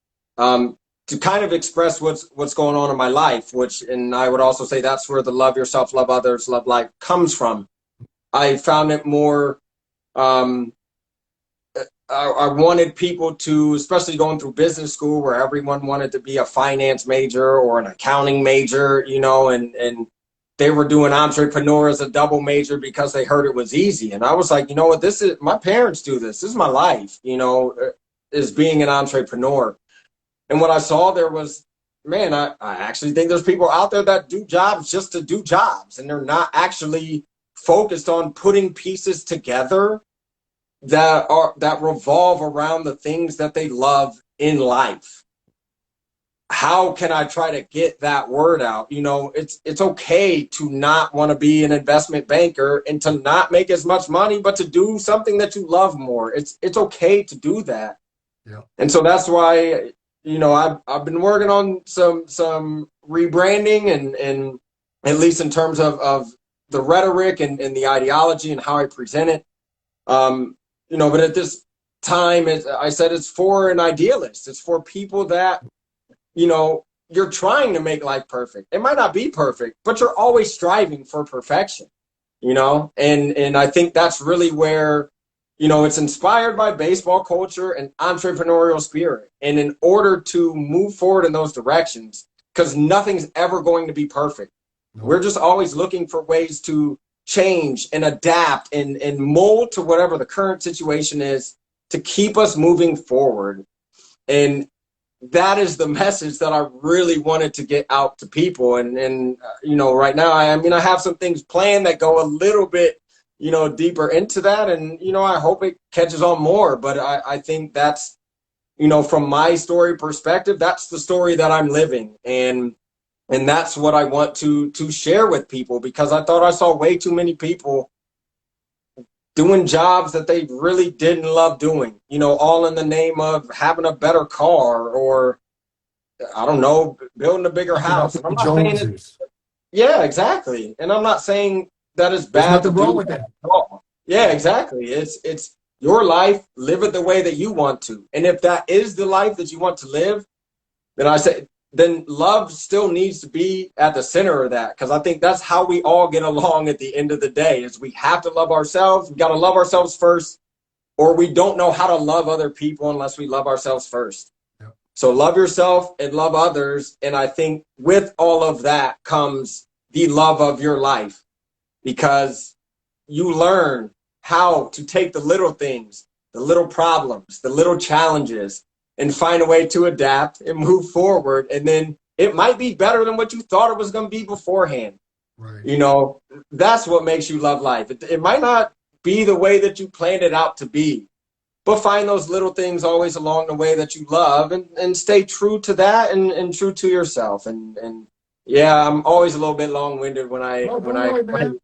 to kind of express what's going on in my life, and I would also say that's where the love yourself, love others, love life comes from. I found it more, um, I wanted people to, especially going through business school where everyone wanted to be a finance major or an accounting major, and they were doing entrepreneur as a double major because they heard it was easy. And I was like, you know what, this is, my parents do this. This is my life, is being an entrepreneur. And what I saw there was, man, I actually think there's people out there that do jobs just to do jobs, and they're not actually focused on putting pieces together that revolve around the things that they love in life. How can I try to get that word out? It's okay to not want to be an investment banker and to not make as much money, but to do something that you love more. It's okay to do that. Yeah. And so that's why, I've been working on some rebranding, and at least in terms of the rhetoric and the ideology and how I present it. But at this time, I said, it's for an idealist. It's for people that, you're trying to make life perfect. It might not be perfect, but you're always striving for perfection, and I think that's really where, it's inspired by baseball culture and entrepreneurial spirit. And in order to move forward in those directions, because nothing's ever going to be perfect, No. we're just always looking for ways to change and adapt and mold to whatever the current situation is to keep us moving forward. And that is the message that I really wanted to get out to people. And right now, I have some things planned that go a little bit, deeper into that. And, I hope it catches on more. But I think that's, from my story perspective, that's the story that I'm living. And that's what I want to share with people, because I thought I saw way too many people doing jobs that they really didn't love doing, all in the name of having a better car, or I don't know, building a bigger Keeping up house. with And I'm the not saying it, Joneses. yeah, exactly. And I'm not saying that it's There's bad to nothing wrong do with that that. at all. Yeah, exactly. It's your life, live it the way that you want to. And if that is the life that you want to live, then I say, then love still needs to be at the center of that, because I think that's how we all get along at the end of the day. Is we have to love ourselves. We got to love ourselves first, or we don't know how to love other people unless we love ourselves first. Yeah. So love yourself and love others. And I think with all of that comes the love of your life, because you learn how to take the little things, the little problems, the little challenges, and find a way to adapt and move forward. And then it might be better than what you thought it was going to be beforehand. Right. That's what makes you love life. It might not be the way that you planned it out to be, but find those little things always along the way that you love, and stay true to that, and true to yourself. And yeah, I'm always a little bit long-winded when No, don't I worry, man.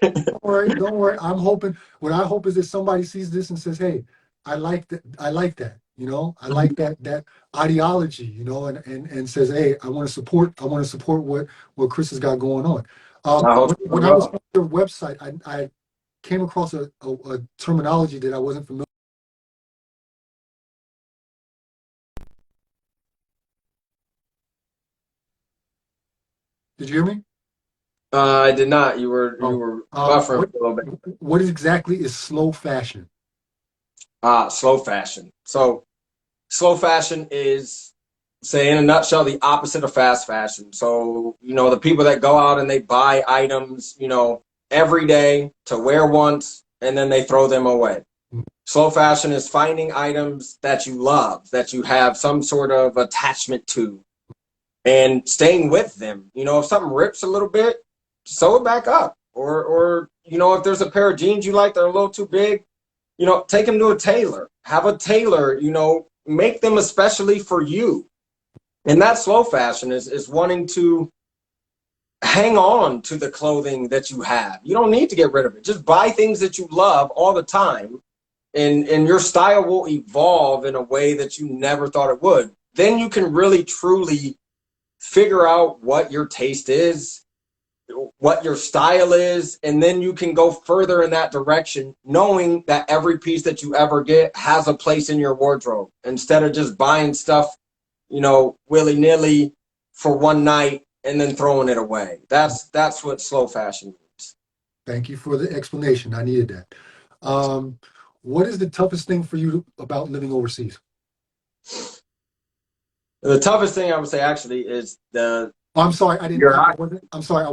explain. Don't worry. Don't worry. I'm hoping. What I hope is that somebody sees this and says, "Hey, I like that. I like that. I like that ideology. And says, "Hey, I want to support. I want to support what Chris has got going on." I hope When you I was well. on your website, I came across a terminology that I wasn't familiar. Did you hear me? I did not. You Oh, were buffering what for a little bit. what exactly is slow fashion? Slow fashion. So slow fashion is, say in a nutshell, the opposite of fast fashion. So, the people that go out and they buy items, every day to wear once, and then they throw them away. Slow fashion is finding items that you love, that you have some sort of attachment to, and staying with them. You know, if something rips a little bit, sew it back up. Or you know, if there's a pair of jeans you like that are a little too big, you know, take them to a tailor. Have a tailor, you know, make them especially for you. And that slow fashion is wanting to hang on to the clothing that you have. You don't need to get rid of it. Just buy things that you love all the time, and your style will evolve in a way that you never thought it would. Then you can really truly figure out what your taste is, what your style is, and then you can go further in that direction, knowing that every piece that you ever get has a place in your wardrobe, instead of just buying stuff, you know, willy-nilly for one night and then throwing it away. That's what slow fashion means. Thank you for the explanation. I needed that. What is the toughest thing for you about living overseas? The toughest thing I would say actually is the Oh, I'm sorry, I didn't. your I wasn't. I'm sorry,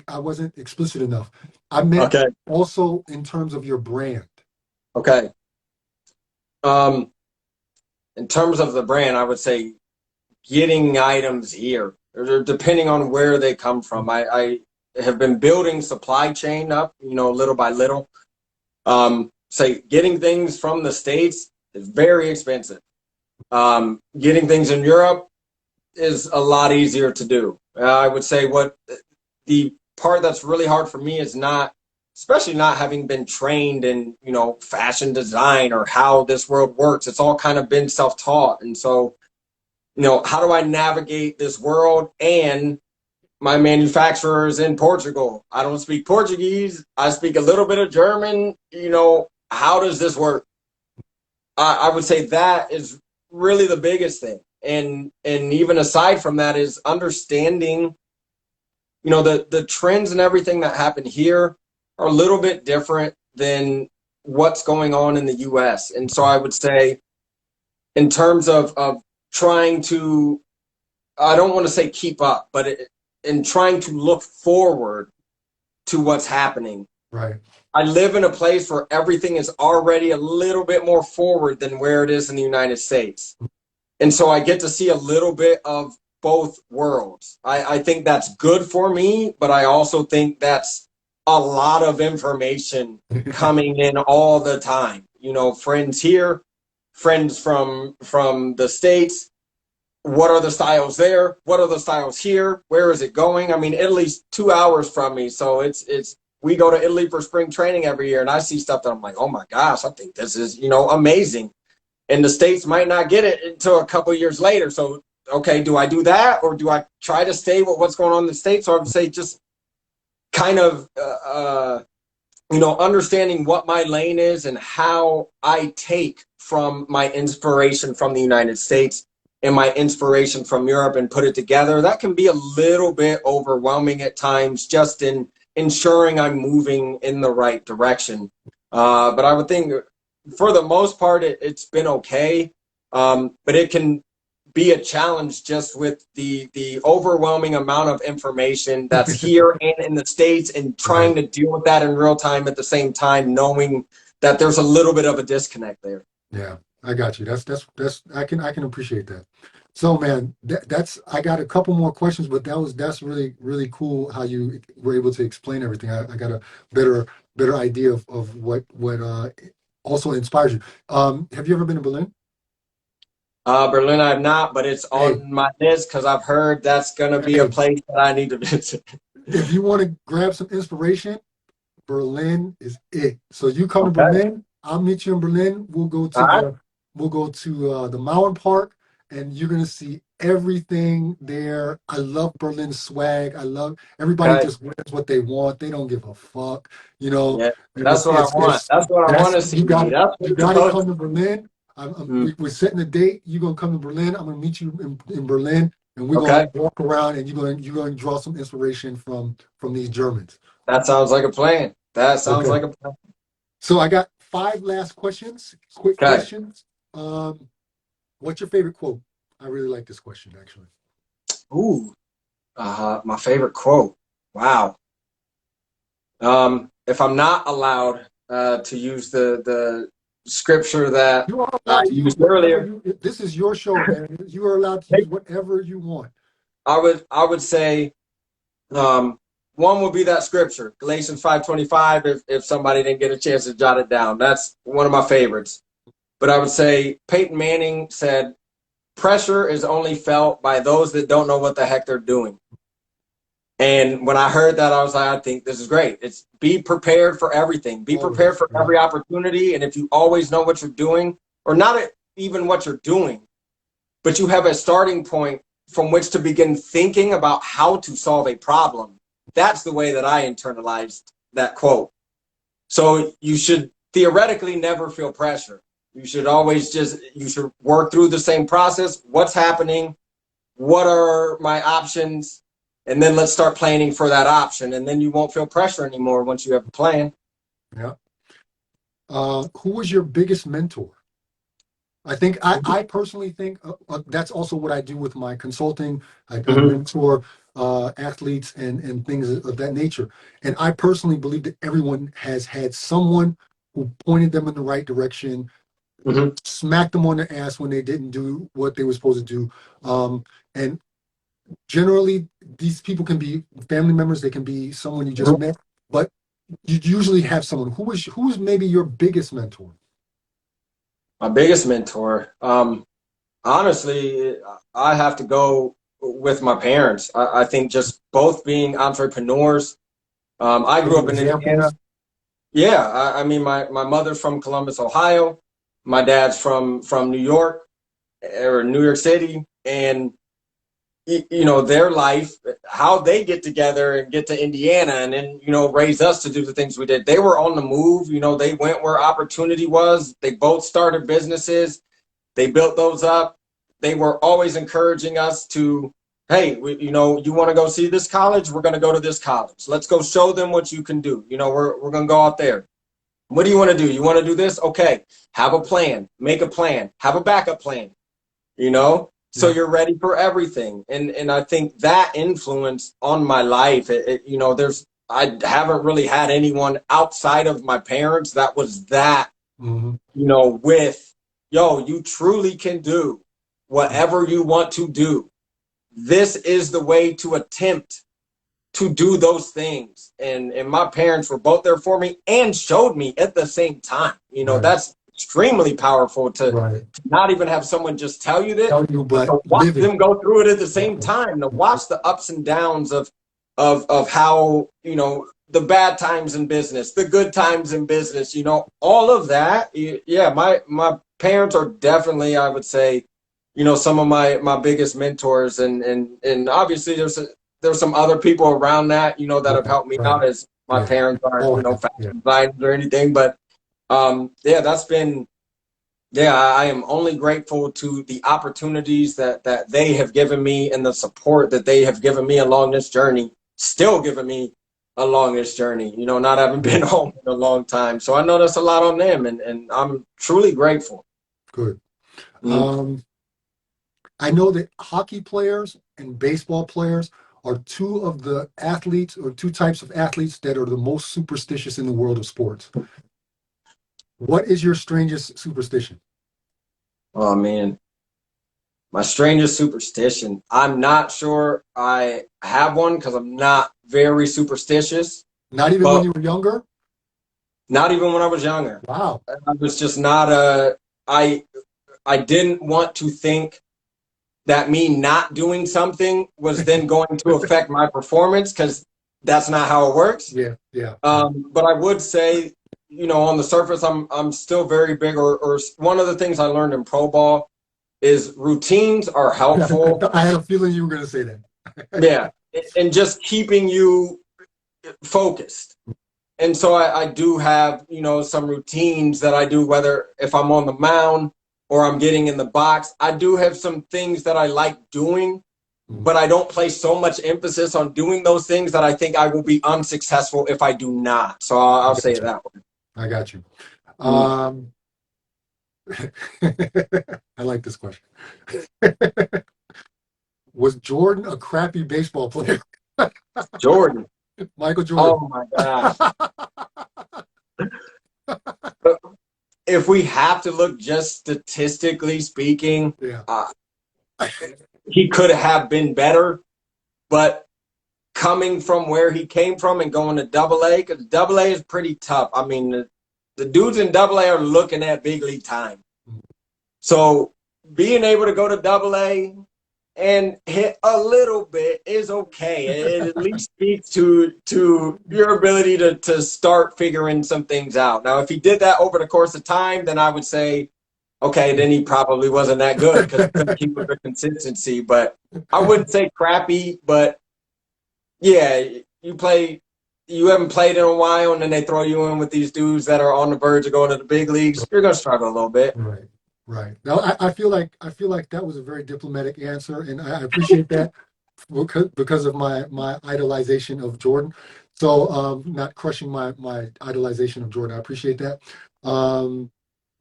I wasn't explicit enough. I meant okay. also in terms of your brand. Okay. Um, in terms of the brand, I would say getting items here, or depending on where they come from. I have been building supply chain up, you know, little by little. Say getting things from the States is very expensive. Getting things in Europe is a lot easier to do. I would say what the part that's really hard for me is not, especially not having been trained in, you know, fashion design or how this world works. It's all kind of been self-taught. And so, you know, how do I navigate this world? And my manufacturer is in Portugal. I don't speak Portuguese. I speak a little bit of German. You know, how does this work? I would say that is really the biggest thing. And even aside from that is understanding, you know, the trends and everything that happen here are a little bit different than what's going on in the US. And so I would say in terms of trying to, I don't want to say keep up, but in trying to look forward to what's happening. Right. I live in a place where everything is already a little bit more forward than where it is in the United States. And so I get to see a little bit of both worlds. I think that's good for me, but I also think that's a lot of information coming in all the time. You know, friends here, friends from the States. What are the styles there? What are the styles here? Where is it going? I mean, Italy's 2 hours from me, so it's we go to Italy for spring training every year, and I see stuff that I'm like, oh my gosh, I think this is, you know, amazing. And the States might not get it until a couple of years later. So, okay, do I do that, or do I try to stay with what's going on in the States? So I would say just kind of, you know, understanding what my lane is and how I take from my inspiration from the United States and my inspiration from Europe and put it together. That can be a little bit overwhelming at times, just in ensuring I'm moving in the right direction. But I would think for the most part, it's been okay. But it can be a challenge just with the overwhelming amount of information that's here and in the States, and trying to deal with that in real time at the same time, knowing that there's a little bit of a disconnect there. Yeah, I got you. That's I can appreciate that. So man, that's I got a couple more questions, but that's really cool how you were able to explain everything. I got a better idea of what also inspires you. Have you ever been to Berlin? Berlin, I have not, but it's Hey, on my list because I've heard that's going to be a hey, place that I need to visit. if you want to grab some inspiration, Berlin is it. So you come to Okay. Berlin, I'll meet you in Berlin. All right. We'll go to the Mountain Park, and you're gonna see everything there. I love Berlin swag. I love everybody Okay. just wears what they want. They don't give a fuck, you know. Yeah. And That's what I want. it's That's what I want that's to see. That's what you it's got to supposed come to Berlin. to. We're setting a date. You're gonna come to Berlin. I'm gonna meet you in Berlin, and we're gonna Okay. walk around, and you're gonna draw some inspiration from these Germans. That sounds like a plan. That sounds Okay. like a plan. So I got five last questions, quick Okay. questions. What's your favorite quote? I really like this question, actually. Ooh. My favorite quote. Wow. If I'm not allowed to use the scripture that You are I allowed to use used whatever earlier. you. This is your show, man. You are allowed to use whatever you want. I would say one would be that scripture, Galatians 5:25. If somebody didn't get a chance to jot it down, that's one of my favorites. But I would say Peyton Manning said, "Pressure is only felt by those that don't know what the heck they're doing." And when I heard that, I was like, I think this is great. It's be prepared for everything. Be prepared Always, for yeah. every opportunity. And if you always know what you're doing, or not even what you're doing, but you have a starting point from which to begin thinking about how to solve a problem. That's the way that I internalized that quote. So you should theoretically never feel pressure. You should always you should work through the same process. What's happening? What are my options? And then let's start planning for that option. And then you won't feel pressure anymore once you have a plan. Yeah. Who was your biggest mentor? I think I personally think that's also what I do with my consulting. I mentor athletes and things of that nature. And I personally believe that everyone has had someone who pointed them in the right direction, Mm-hmm. smacked them on the ass when they didn't do what they were supposed to do. And generally, these people can be family members. They can be someone you just met, but you usually have someone who's maybe your biggest mentor. My biggest mentor, honestly, I have to go with my parents. I think just both being entrepreneurs. I grew up in Indiana. Examples. Yeah, I mean, my mother's from Columbus, Ohio. My dad's from New York or New York City, and their life, how they get together and get to Indiana, and then raise us to do the things we did. They were on the move. They went where opportunity was. They both started businesses. They built those up. They were always encouraging us to, hey, you want to go see this college? We're going to go to this college. Let's go show them what you can do. We're going to go out there. What do you want to do? You want to do this? Okay. Have a plan. Make a plan. Have a backup plan. So you're ready for everything. And I think that influence on my life, I haven't really had anyone outside of my parents that was that, with, you truly can do whatever you want to do. This is the way to attempt to do those things. And my parents were both there for me and showed me at the same time. Right. That's extremely powerful to Right. not even have someone just tell you that, But to watch live it. them go through it at the same time, to watch the ups and downs of how, the bad times in business, the good times in business, all of that. Yeah, my parents are definitely, I would say, some of my biggest mentors, and obviously there's some other people around that, that have helped me out, as my parents aren't, fashion designers or anything, but that's been, I am only grateful to the opportunities that they have given me and the support that they have given me along this journey, still giving me along this journey, not having been home in a long time. So I know that's a lot on them, and I'm truly grateful. Good. I know that hockey players and baseball players are two of the athletes, or two types of athletes, that are the most superstitious in the world of sports. What is your strangest superstition? Oh, man. My strangest superstition. I'm not sure I have one because I'm not very superstitious. Not even when you were younger? Not even when I was younger. Wow. I was just not I didn't want to think that me not doing something was then going to affect my performance, because that's not how it works. Yeah. But I would say, on the surface, I'm still very big, or one of the things I learned in pro ball is routines are helpful. I had a feeling you were going to say that. Yeah. And just keeping you focused. And so I do have, some routines that I do, whether if I'm on the mound or I'm getting in the box. I do have some things that I like doing, but I don't place so much emphasis on doing those things that I think I will be unsuccessful if I do not. So I'll say it that way. I got you. I like this question. Was Jordan a crappy baseball player? Jordan. Michael Jordan. Oh, my gosh. if we have to look just statistically speaking, Yeah. he could have been better. But coming from where he came from and going to double A, because double A is pretty tough. I mean, the dudes in double A are looking at big league time. So being able to go to double A and hit a little bit is okay. It at least speaks to your ability to start figuring some things out. Now, if he did that over the course of time, then I would say, okay, then he probably wasn't that good because he couldn't keep up the consistency. But I wouldn't say crappy, but yeah, you haven't played in a while, and then they throw you in with these dudes that are on the verge of going to the big leagues. You're gonna struggle a little bit. Right. Right. Now, I feel like that was a very diplomatic answer, and I appreciate that because of my idolization of Jordan. So, not crushing my idolization of Jordan. I appreciate that.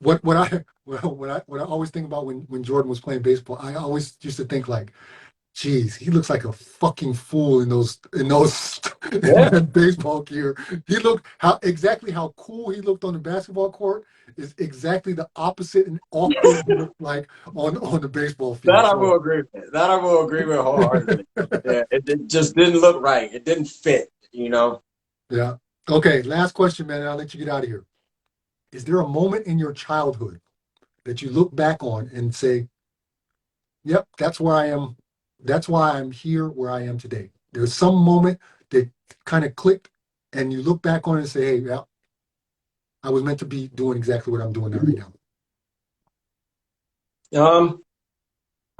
What I well, what I always think about when Jordan was playing baseball, I always used to think like, geez, he looks like a fucking fool in those in Yeah. that baseball gear. He looked exactly how cool he looked on the basketball court is exactly the opposite and awkward he looked like on the baseball field. That I will So agree with. That I will agree with wholeheartedly. Yeah, it just didn't look right. It didn't fit, you know. yeah. Okay, last question, man, and I'll let you get out of here. Is there a moment in your childhood that you look back on and say, yep, that's where I am. That's why I'm here where I am today. There's some moment that kind of clicked and you look back on it and say, hey, yeah, I was meant to be doing exactly what I'm doing right now. Um,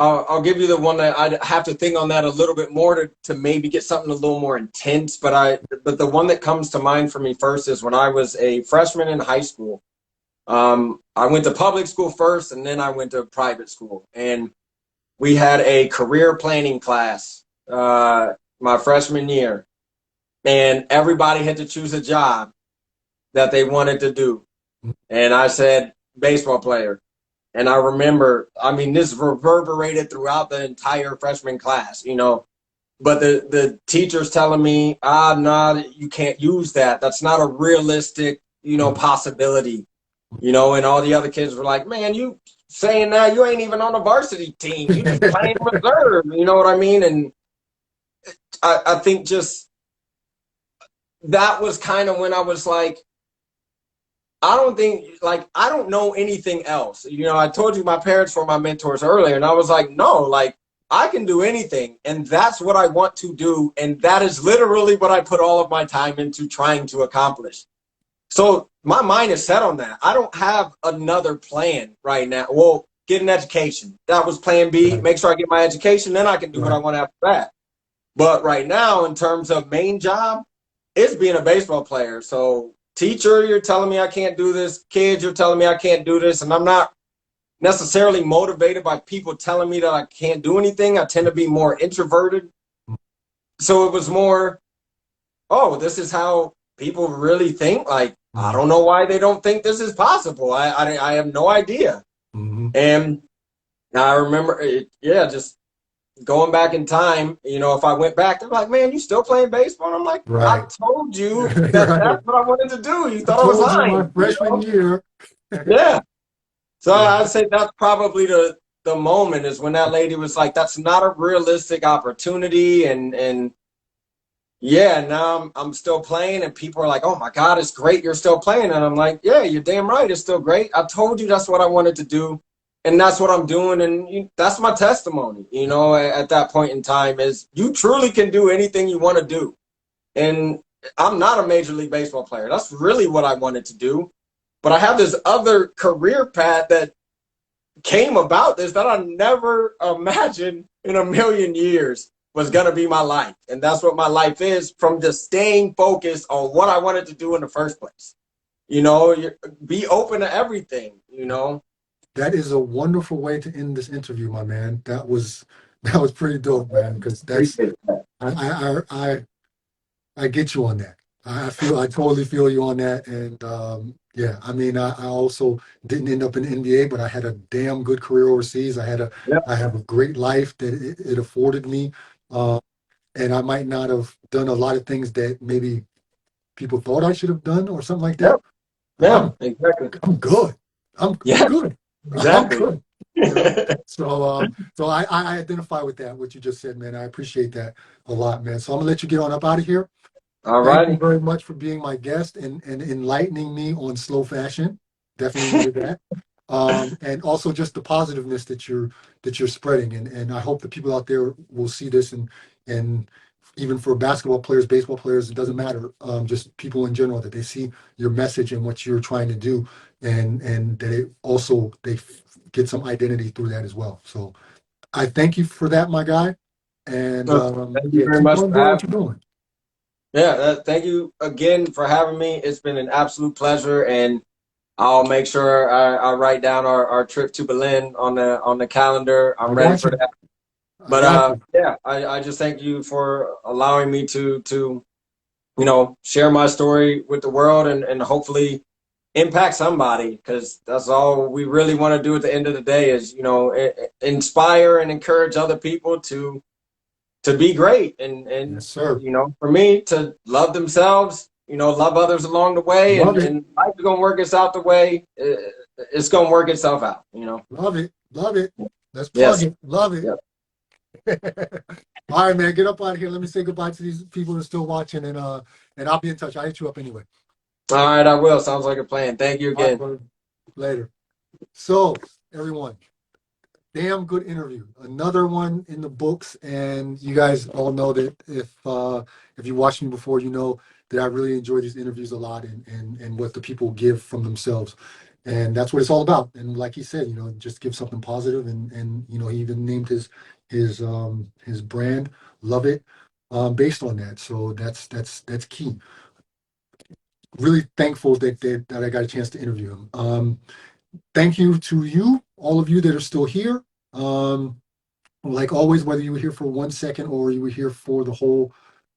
I'll give you the one that I'd have to think on that a little bit more to maybe get something a little more intense. But the one that comes to mind for me first is when I was a freshman in high school. I went to public school first, and then I went to private school. And we had a career planning class my freshman year, and everybody had to choose a job that they wanted to do. And I said, baseball player. And I remember, I mean, this reverberated throughout the entire freshman class, you know. But the teachers telling me, no, you can't use that. That's not a realistic, possibility, And all the other kids were like, man, you saying that, you ain't even on the varsity team. You just playing reserve, you know what I mean? And I think just that was kind of when I was like, I don't know anything else. I told you my parents were my mentors earlier, and I was like, no, like, I can do anything, and that's what I want to do, and that is literally what I put all of my time into trying to accomplish. So my mind is set on that. I don't have another plan right now. Well, get an education. That was plan B. Right. Make sure I get my education, then I can do what I Right. want after that. But right now, in terms of main job, it's being a baseball player. So teacher, you're telling me I can't do this. Kids, you're telling me I can't do this. And I'm not necessarily motivated by people telling me that I can't do anything. I tend to be more introverted. So it was more, oh, this is how people really think. Like, I don't know why they don't think this is possible. I have no idea. Mm-hmm. And I remember, just going back in time, if I went back, they're like, man, you still playing baseball? And I'm like, I Right. told you that Right. that's what I wanted to do. You I thought I was told you my lying. freshman year. Yeah. So Yeah. I'd say that's probably the moment is when that lady was like, that's not a realistic opportunity. And yeah, now I'm still playing, and people are like, oh my God, it's great you're still playing. And I'm like, yeah, you're damn right, it's still great. I told you that's what I wanted to do, and that's what I'm doing. And that's my testimony, at that point in time is you truly can do anything you want to do. And I'm not a Major League Baseball player. That's really what I wanted to do. But I have this other career path that came about this that I never imagined in a million years was going to be my life. And that's what my life is, from just staying focused on what I wanted to do in the first place. Be open to everything. That is a wonderful way to end this interview, my man. That was pretty dope, man. Because that's Appreciate that. I get you on that. I totally feel you on that. And yeah, I mean, I also didn't end up in the NBA, but I had a damn good career overseas. Yep. I have a great life that it afforded me. Uh, and I might not have done a lot of things that maybe people thought I should have done or something like that. Yep. Yeah, I'm exactly. I'm good. I'm Yeah, good. I'm exactly. good. You know, so I identify with that what you just said, man. I appreciate that a lot, man. So I'm gonna let you get on up out of here. All Thank you righty. very much for being my guest and enlightening me on slow fashion. Definitely needed that. And also just the positiveness that you're spreading. And I hope the people out there will see this and even for basketball players, baseball players, it doesn't matter. Just people in general, that they see your message and what you're trying to do and that it also get some identity through that as well. So I thank you for that, my guy. And So, thank you yeah, very keep much on for doing what having you're doing. Yeah, thank you again for having me. It's been an absolute pleasure, and I'll make sure I write down our trip to Berlin on the calendar. I'm I ready got for you. that. I got But you. yeah, I just thank you for allowing me to share my story with the world and hopefully impact somebody, because that's all we really want to do at the end of the day is inspire and encourage other people to be great and Yes, sir. for me to love themselves, love others along the way, Love it. and life is gonna work itself the way it's gonna work itself out. Love it. Love it. Let's plug Yes. it. Love it. Yep. All right, man. Get up out of here. Let me say goodbye to these people that are still watching and I'll be in touch. I'll hit you up anyway. All right, I will. Sounds like a plan. Thank you All right, again. brother. Later. So, everyone, damn good interview. Another one in the books, and you guys all know that if you watched me before, you know that I really enjoy these interviews a lot and what the people give from themselves. And that's what it's all about. And like he said, just give something positive and he even named his brand, Love It, based on that. So that's key. Really thankful that I got a chance to interview him. Thank you to you, all of you that are still here. Like always, whether you were here for 1 second or you were here for the whole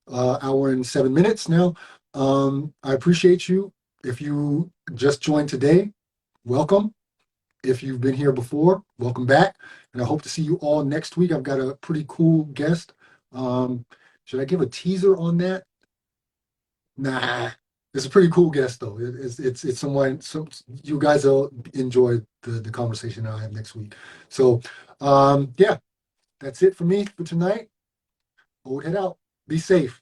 hour and 7 minutes now, I appreciate you. If you just joined today, welcome. If you've been here before, welcome back. And I hope to see you all next week. I've got a pretty cool guest. Um, should I give a teaser on that? Nah, it's a pretty cool guest though. It's someone. So you guys will enjoy the conversation I have next week. So yeah, that's it for me for tonight. Hold head out. Be safe.